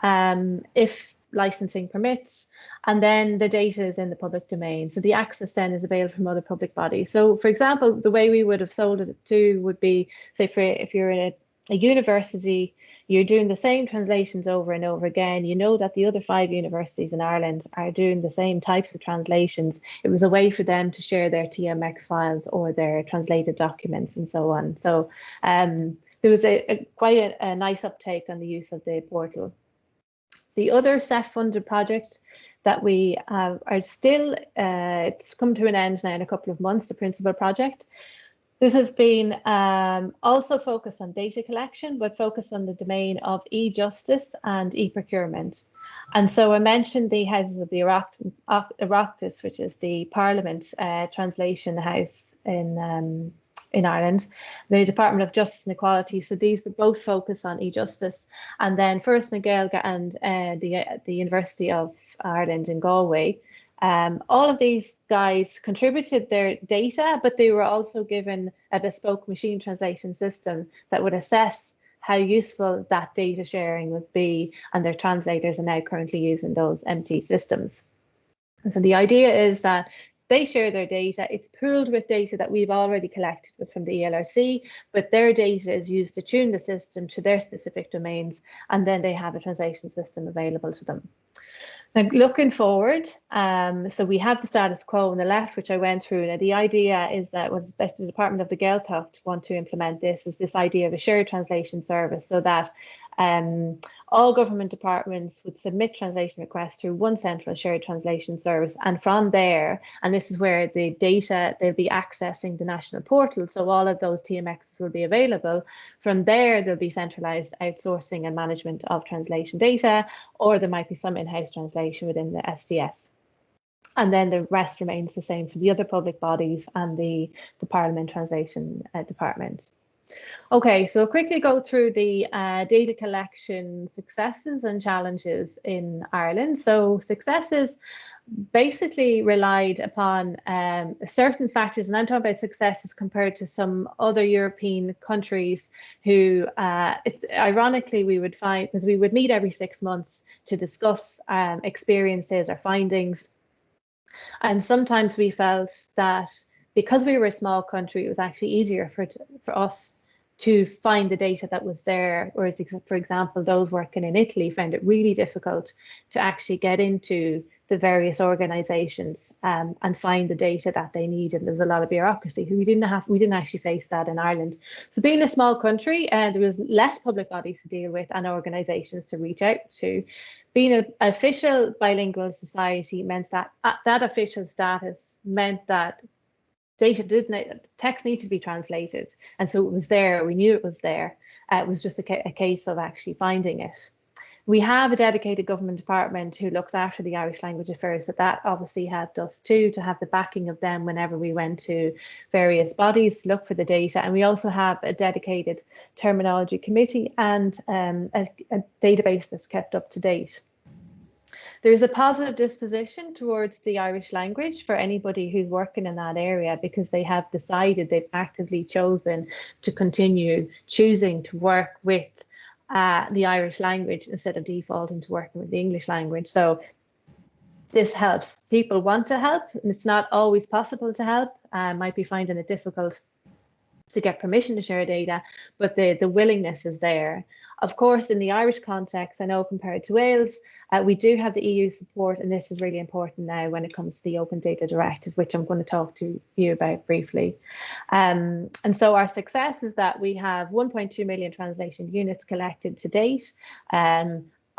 if licensing permits, and then the data is in the public domain. So the access then is available from other public bodies. So for example, the way we would have sold it to would be, say, if you're in a university, you're doing the same translations over and over again. You know that the other 5 universities in Ireland are doing the same types of translations. It was a way for them to share their TMX files or their translated documents and so on. So there was quite a nice uptake on the use of the portal. The other CEF-funded project that we are still, it's come to an end now in a couple of months, the principal project. This has been also focused on data collection, but focused on the domain of e-justice and e-procurement. And so I mentioned the Houses of the Oireachtas, which is the Parliament translation house in Ireland, the Department of Justice and Equality. So these would both focus on e-justice. And then First na Gaeilge and the University of Ireland in Galway. All of these guys contributed their data, but they were also given a bespoke machine translation system that would assess how useful that data sharing would be, and their translators are now currently using those MT systems. And so the idea is that they share their data. It's pooled with data that we've already collected from the ELRC, but their data is used to tune the system to their specific domains, and then they have a translation system available to them. Now, looking forward, so we have the status quo on the left, which I went through. Now, the idea is that what the Department of the Gaeltacht want to implement is this idea of a shared translation service, so that all government departments would submit translation requests through one central shared translation service. And from there, and this is where the data, they'll be accessing the national portal. So all of those TMXs will be available. From there, there'll be centralized outsourcing and management of translation data, or there might be some in-house translation within the SDS. And then the rest remains the same for the other public bodies and the Parliament Translation Department. Okay, so quickly go through the data collection successes and challenges in Ireland. So successes basically relied upon certain factors, and I'm talking about successes compared to some other European countries who, it's ironically we would find, because we would meet every 6 months to discuss experiences or findings. And sometimes we felt that because we were a small country, it was actually easier for us to find the data that was there, whereas, for example, those working in Italy found it really difficult to actually get into the various organisations and find the data that they needed. There was a lot of bureaucracy. We didn't actually face that in Ireland. So being a small country, there was less public bodies to deal with and organisations to reach out to. Being an official bilingual society meant that that official status meant that text needed to be translated, and so it was there. We knew it was there. It was just a case of actually finding it. We have a dedicated government department who looks after the Irish language affairs, so that obviously helped us too, to have the backing of them whenever we went to various bodies to look for the data. And we also have a dedicated terminology committee and a database that's kept up to date. There is a positive disposition towards the Irish language for anybody who's working in that area, because they have decided, they've actively chosen to continue choosing to work with the Irish language instead of defaulting to working with the English language. So this helps. People want to help, and it's not always possible to help. Might be finding it difficult to get permission to share data, but the willingness is there. Of course, in the Irish context, I know compared to Wales, we do have the EU support, and this is really important now when it comes to the Open Data Directive, which I'm going to talk to you about briefly. And so our success is that we have 1.2 million translation units collected to date.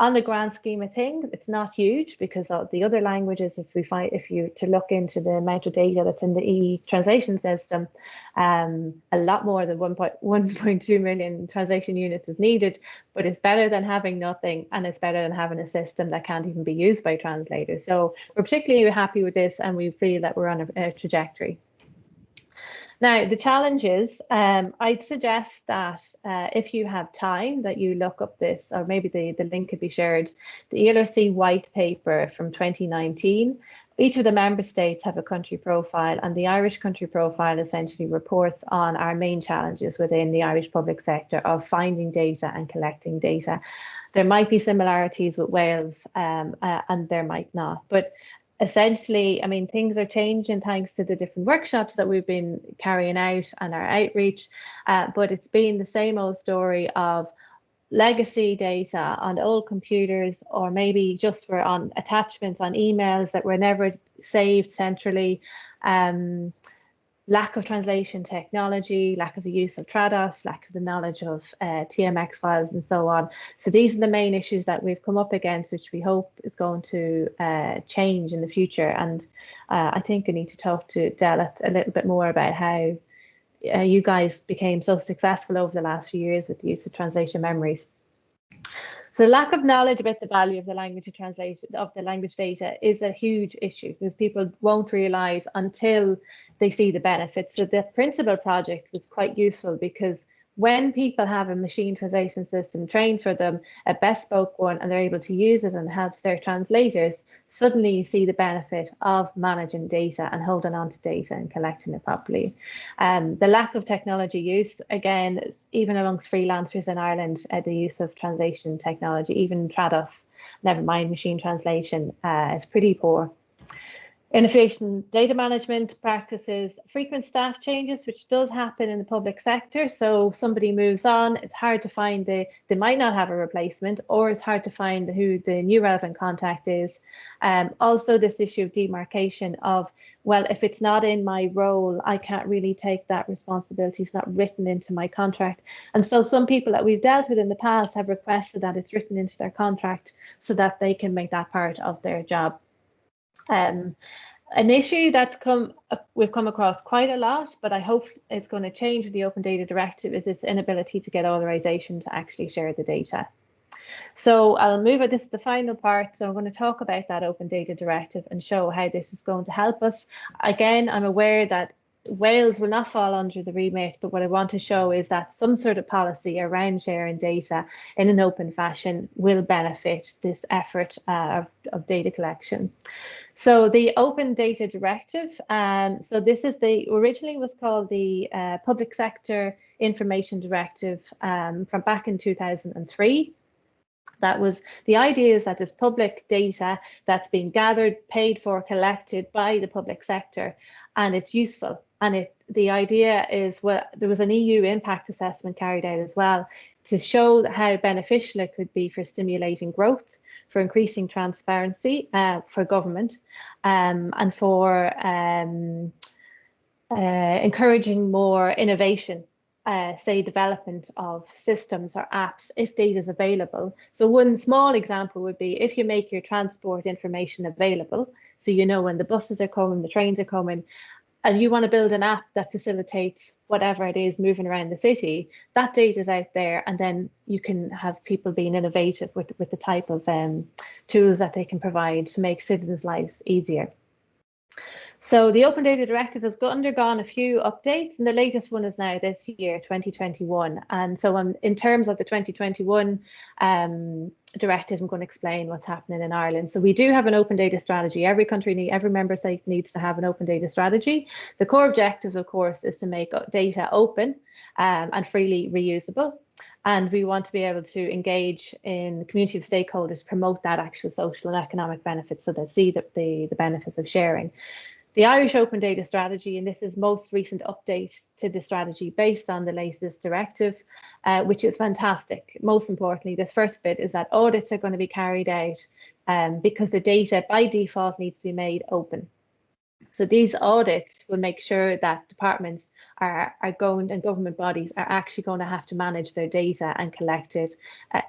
On the grand scheme of things, it's not huge because of the other languages. If you to look into the amount of data that's in the e-translation system, a lot more than 1.2 million translation units is needed, but it's better than having nothing, and it's better than having a system that can't even be used by translators. So we're particularly happy with this, and we feel that we're on a trajectory. Now, the challenge is, I'd suggest that if you have time, that you look up this, or maybe the link could be shared, the ELRC white paper from 2019. Each of the member states have a country profile, and the Irish country profile essentially reports on our main challenges within the Irish public sector of finding data and collecting data. There might be similarities with Wales, and there might not. But essentially, I mean, things are changing thanks to the different workshops that we've been carrying out and our outreach, but it's been the same old story of legacy data on old computers, or maybe just were on attachments on emails that were never saved centrally. Lack of translation technology, lack of the use of Trados, lack of the knowledge of TMX files and so on. So these are the main issues that we've come up against, which we hope is going to change in the future. And I think I need to talk to Dell a little bit more about how you guys became so successful over the last few years with the use of translation memories. So lack of knowledge about the value of the language translation of the language data is a huge issue, because people won't realise until they see the benefits. So the Principal project was quite useful, because when people have a machine translation system trained for them, a bespoke one, and they're able to use it and helps their translators, suddenly you see the benefit of managing data and holding on to data and collecting it properly. The lack of technology use, again, even amongst freelancers in Ireland, the use of translation technology, even Trados, never mind machine translation, is pretty poor. Inefficient data management practices, frequent staff changes, which does happen in the public sector. So somebody moves on, it's hard to find they might not have a replacement, or it's hard to find who the new relevant contact is. Also this issue of demarcation of, well, if it's not in my role, I can't really take that responsibility. It's not written into my contract. And so some people that we've dealt with in the past have requested that it's written into their contract so that they can make that part of their job. An issue that we've come across quite a lot, but I hope it's going to change with the Open Data Directive, is this inability to get authorization to actually share the data. So I'll move it. This is the final part. So I'm going to talk about that Open Data Directive and show how this is going to help us. Again, I'm aware that Wales will not fall under the remit, but what I want to show is that some sort of policy around sharing data in an open fashion will benefit this effort of data collection. So the Open Data Directive, so this is originally was called the Public Sector Information Directive from back in 2003. That was, the idea is that there's public data that's being gathered, paid for, collected by the public sector, and it's useful. And the idea is, well, there was an EU impact assessment carried out as well to show how beneficial it could be for stimulating growth, for increasing transparency for government, and for encouraging more innovation. Say development of systems or apps if data is available. So one small example would be if you make your transport information available, so you know when the buses are coming, the trains are coming, and you want to build an app that facilitates whatever it is moving around the city, that data is out there, and then you can have people being innovative with the type of tools that they can provide to make citizens' lives easier. So the Open Data Directive has undergone a few updates, and the latest one is now this year, 2021. And so in terms of the 2021 directive, I'm going to explain what's happening in Ireland. So we do have an open data strategy. Every country, every member state needs to have an open data strategy. The core objectives, of course, is to make data open and freely reusable. And we want to be able to engage in the community of stakeholders, promote that actual social and economic benefits so they see the benefits of sharing. The Irish Open Data Strategy, and this is most recent update to the strategy based on the latest directive, which is fantastic. Most importantly, this first bit is that audits are going to be carried out because the data by default needs to be made open. So these audits will make sure that departments are going, and government bodies are actually going to have to manage their data and collect it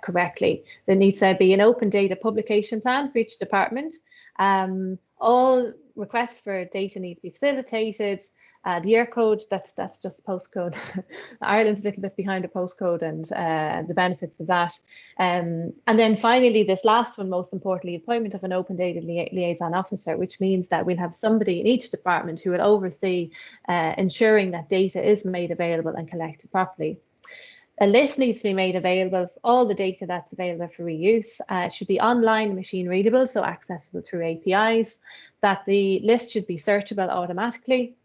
correctly. There needs to be an open data publication plan for each department. All requests for data need to be facilitated. The year code, that's just postcode. Ireland's a little bit behind the postcode and the benefits of that. And then finally, this last one, most importantly, appointment of an open data liaison officer, which means that we'll have somebody in each department who will oversee ensuring that data is made available and collected properly. A list needs to be made available of all the data that's available for reuse. It should be online, machine readable, so accessible through APIs, that the list should be searchable automatically,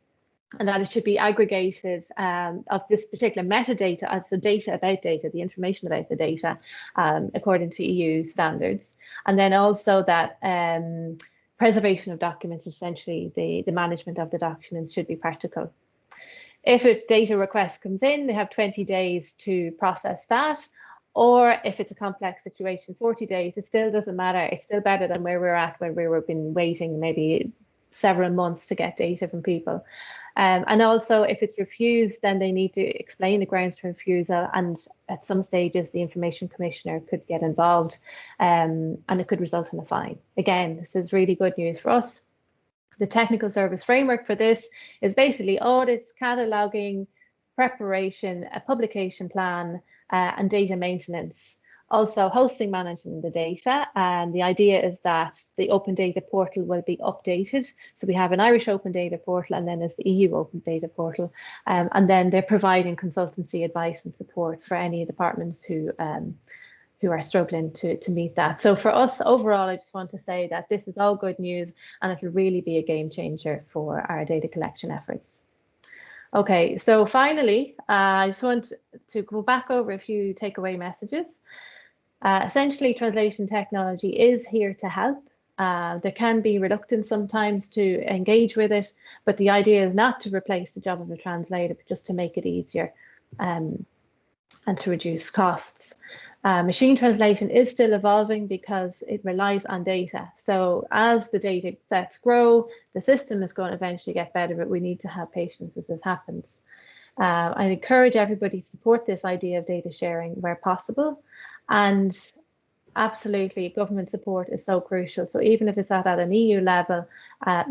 and that it should be aggregated of this particular metadata, so data about data, the information about the data, according to EU standards. And then also that preservation of documents, essentially the management of the documents, should be practical. If a data request comes in, they have 20 days to process that, or if it's a complex situation, 40 days. It still doesn't matter. It's still better than where we're at when we've been waiting maybe several months to get data from people. And also, if it's refused, then they need to explain the grounds for refusal, and at some stages, the Information Commissioner could get involved, and it could result in a fine. Again, this is really good news for us. The technical service framework for this is basically audits, cataloguing, preparation, a publication plan, and data maintenance. Also hosting, managing the data. And the idea is that the open data portal will be updated. So we have an Irish open data portal, and then there's the EU open data portal. And then they're providing consultancy advice and support for any departments who are struggling to meet that. So for us overall, I just want to say that this is all good news, and it will really be a game changer for our data collection efforts. Okay, so finally, I just want to go back over a few takeaway messages. Essentially, translation technology is here to help. There can be reluctance sometimes to engage with it, but the idea is not to replace the job of a translator, but just to make it easier and to reduce costs. Machine translation is still evolving because it relies on data. So as the data sets grow, the system is going to eventually get better, but we need to have patience as this happens. I encourage everybody to support this idea of data sharing where possible. And absolutely, government support is so crucial. So even if it's at an EU level,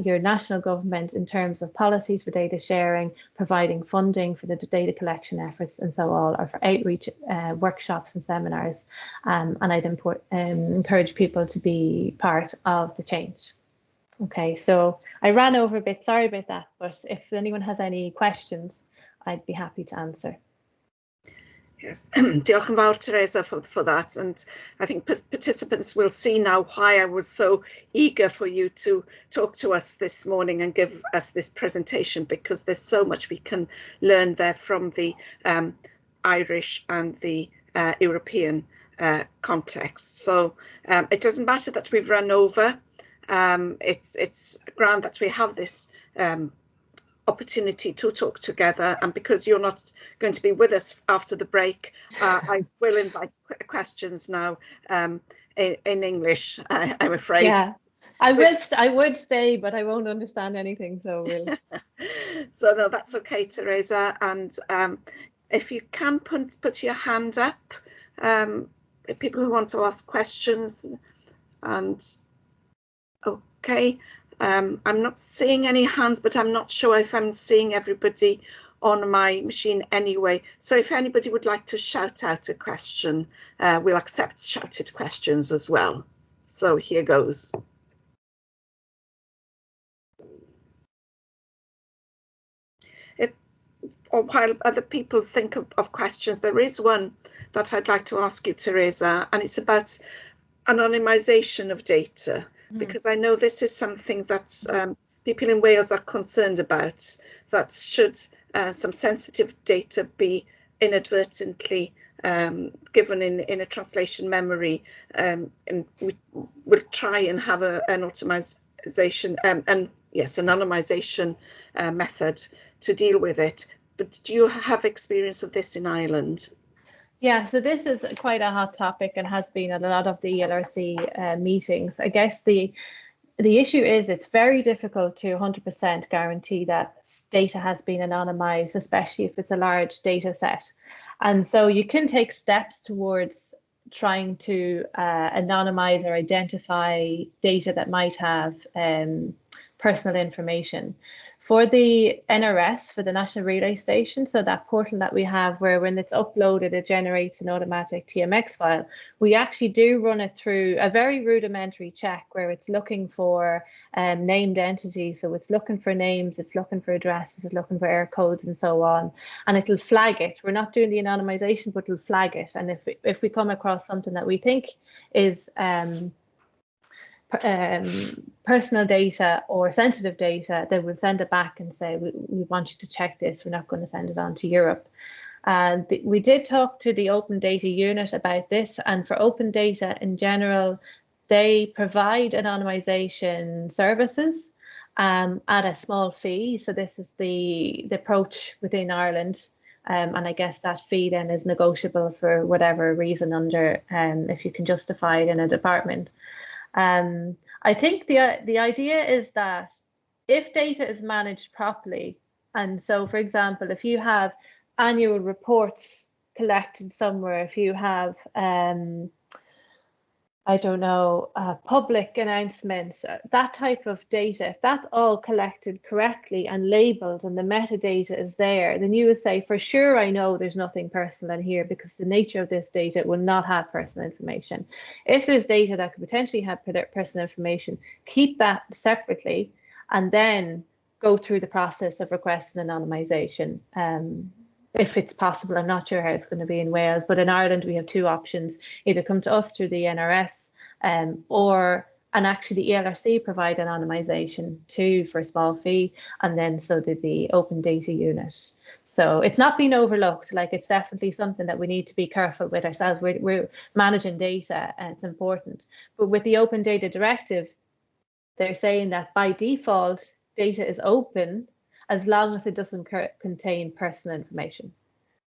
your national government, in terms of policies for data sharing, providing funding for the data collection efforts and so on, or for outreach workshops and seminars. And I'd encourage people to be part of the change. Okay, so I ran over a bit, sorry about that, but if anyone has any questions, I'd be happy to answer. Yes, diolch yn fawr, Teresa, for that. And I think participants will see now why I was so eager for you to talk to us this morning and give us this presentation, because there's so much we can learn there from the Irish and the European context. So it doesn't matter that we've run over. It's grand that we have this opportunity to talk together, and because you're not going to be with us after the break, I will invite questions now in English, I'm afraid. Yeah, I would stay, but I won't understand anything, so we'll... So no, that's okay, Teresa, and if you can put your hand up, if people who want to ask questions. And okay, I'm not seeing any hands, but I'm not sure if I'm seeing everybody on my machine anyway. So if anybody would like to shout out a question, we'll accept shouted questions as well. So here goes. Or while other people think of questions, there is one that I'd like to ask you, Teresa, and it's about anonymisation of data, because I know this is something that people in Wales are concerned about, that should some sensitive data be inadvertently given in a translation memory, and we'll try and have an automation anonymisation method to deal with it. But do you have experience of this in Ireland? Yeah, so this is quite a hot topic and has been at a lot of the ELRC meetings. I guess the issue is it's very difficult to 100% guarantee that data has been anonymised, especially if it's a large data set. And so you can take steps towards trying to anonymise or identify data that might have personal information. For the NRS, for the National Relay Station, so that portal that we have where when it's uploaded, it generates an automatic TMX file, we actually do run it through a very rudimentary check where it's looking for named entities. So it's looking for names, it's looking for addresses, it's looking for error codes and so on. And it'll flag it. We're not doing the anonymisation, but it'll flag it. And if we come across something that we think is personal data or sensitive data, then we'll send it back and say, we want you to check this. We're not going to send it on to Europe. And we did talk to the Open Data Unit about this. And for open data in general, they provide anonymisation services at a small fee. So this is the approach within Ireland. And I guess that fee then is negotiable for whatever reason under, if you can justify it in a department. I think the idea is that if data is managed properly, and so, for example, if you have annual reports collected somewhere, if you have, I don't know, public announcements, that type of data, if that's all collected correctly and labelled and the metadata is there, then you would say, for sure, I know there's nothing personal in here because the nature of this data will not have personal information. If there's data that could potentially have personal information, keep that separately and then go through the process of requesting anonymisation. If it's possible. I'm not sure how it's going to be in Wales, but in Ireland we have two options: either come to us through the NRS, and actually the ELRC provide anonymisation too for a small fee, and then so did the Open Data Unit. So it's not been overlooked. Like, it's definitely something that we need to be careful with ourselves. We're managing data and it's important. But with the Open Data Directive, they're saying that by default data is open as long as it doesn't contain personal information.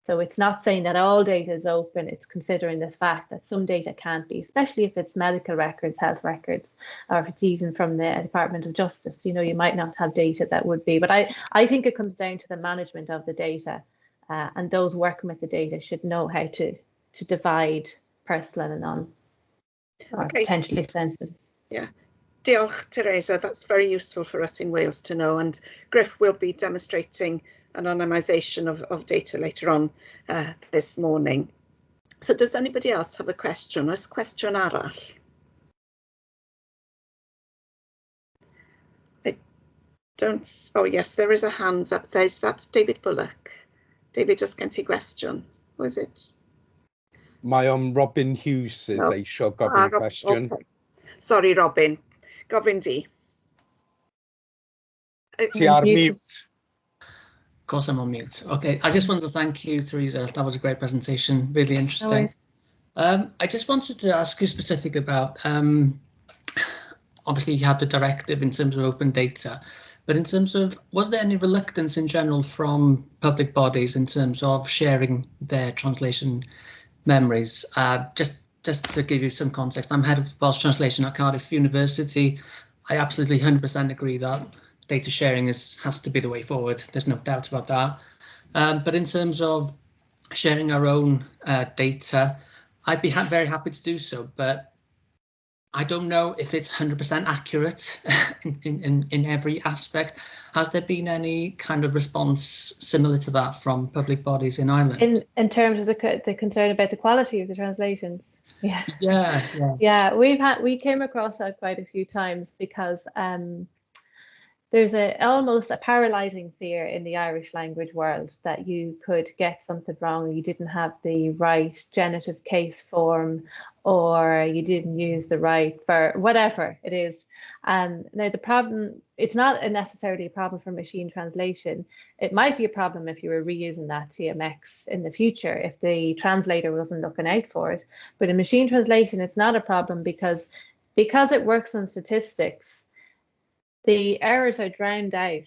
So it's not saying that all data is open, it's considering this fact that some data can't be, especially if it's medical records, health records, or if it's even from the Department of Justice. You know, you might not have data that would be, but I think it comes down to the management of the data, and those working with the data should know how to divide personal and non, or potentially sensitive. Yeah. Diolch, Teresa. That's very useful for us in Wales to know. And Griff will be demonstrating anonymisation of data later on this morning. So does anybody else have a question? Oes cwestiwn arall? I don't. Oh yes, there is a hand up there. That's David Bullock. David, just gen ti gwestiwn. Was it? Mae Robin Hughes sydd eisiau gofyn cwestiwn. Okay. Sorry, Robin. Gofyn di. Ti ar mute. Of course I'm on mute. Okay, I just wanted to thank you, Teresa. That was a great presentation, really interesting. I just wanted to ask you specifically about, obviously you had the directive in terms of open data, but in terms of, was there any reluctance in general from public bodies in terms of sharing their translation memories? Just to give you some context, I'm head of Welsh translation at Cardiff University. I absolutely 100% agree that data sharing has to be the way forward. There's no doubt about that. But in terms of sharing our own data, I'd be very happy to do so. But I don't know if it's 100% accurate in every aspect. Has there been any kind of response similar to that from public bodies in Ireland? In terms of the concern about the quality of the translations? Yeah. Yeah, we came across that quite a few times because there's almost a paralyzing fear in the Irish language world that you could get something wrong, you didn't have the right genitive case form, or you didn't use the right verb, whatever it is. Now the problem, it's not necessarily a problem for machine translation. It might be a problem if you were reusing that TMX in the future, if the translator wasn't looking out for it. But in machine translation, it's not a problem because it works on statistics. The errors are drowned out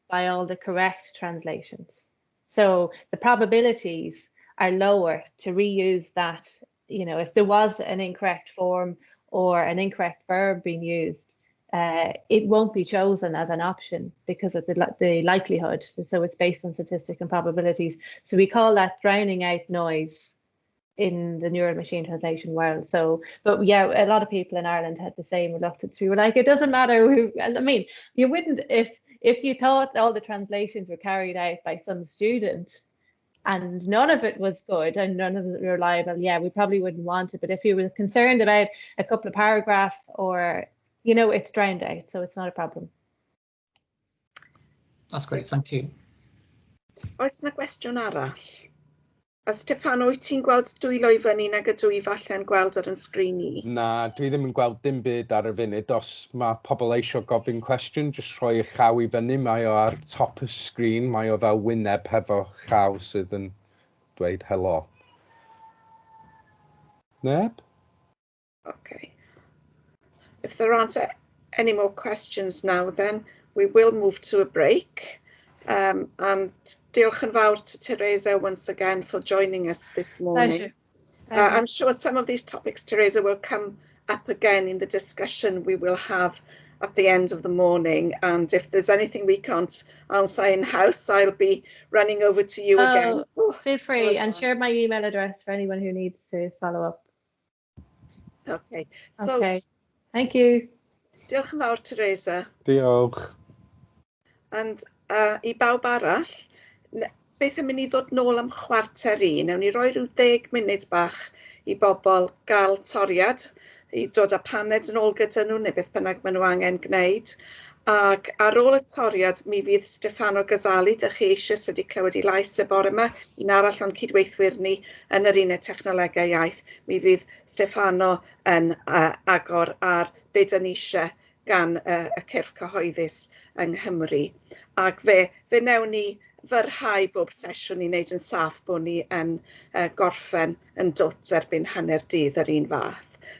by all the correct translations. So the probabilities are lower to reuse that. You know, if there was an incorrect form or an incorrect verb being used, it won't be chosen as an option because of the likelihood. So it's based on statistic and probabilities. So we call that drowning out noise in the neural machine translation world. So, but yeah, a lot of people in Ireland had the same reluctance. We were like, it doesn't matter who, I mean, you wouldn't, if you thought all the translations were carried out by some student and none of it was good and none of it was reliable, yeah, we probably wouldn't want it. But if you were concerned about a couple of paragraphs or, you know, it's drowned out, so it's not a problem. That's great, thank you. Oes yna gwestiwn arall? A Steffano, wyt ti'n gweld dwylo i fyny nag ydw i falle'n gweld ar yn sgrin i? Na, dwi ddim yn gweld dim byd ar y funud. Os mae pobl eisiau gofyn cwestiwn, jyst rhoi eich llaw i fyny. Mae o ar top y sgrin. Mae o fel wyneb hefo llaw sydd yn dweud helo. Neb? Okay. If there aren't any more questions now, then we will move to a break. And diolch yn fawr to Teresa once again for joining us this morning. I'm sure some of these topics, Teresa, will come up again in the discussion we will have at the end of the morning. And if there's anything we can't answer in-house, I'll be running over to you again. Feel free and share my email address for anyone who needs to follow up. Okay. So, okay. Thank you. Diolch yn fawr, Teresa. Diolch. And I bawb arall, beth yn mynd i ddod nôl am chwarter i, newn ni roi rhyw 10 munud bach i bobl gael toriad, i dod â paned yn ôl gyda nhw, neu beth bynnag maen nhw angen gwneud. Ac ar ôl y toriad, mi fydd Steffano Gazali, dych chi eisiau wedi clywed i lais y bore yma, un arall o'n cydweithwyr ni yn yr Uned Technolegau Iaith. Mi fydd Steffano yn agor ar be dyn ni eisiau gan y cyrff cyhoeddus yng Nghymru. Ac fe newn ni fyrhau bob sesiwn i wneud yn saff bod ni yn gorffen yn dwt erbyn hanner dydd yr un fath.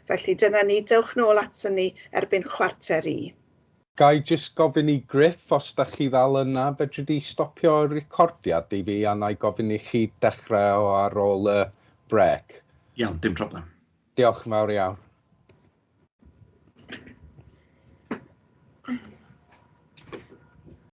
Felly dyna ni, dewch nôl ato ni erbyn chwarter i. Gai jyst gofyn i Griff, os da chi ddal yna, fedri di stopio'r recordiad i fi a na i gofyn i chi dechrau ar ôl y brec. Iawn, dim problem. Diolch yn fawr iawn.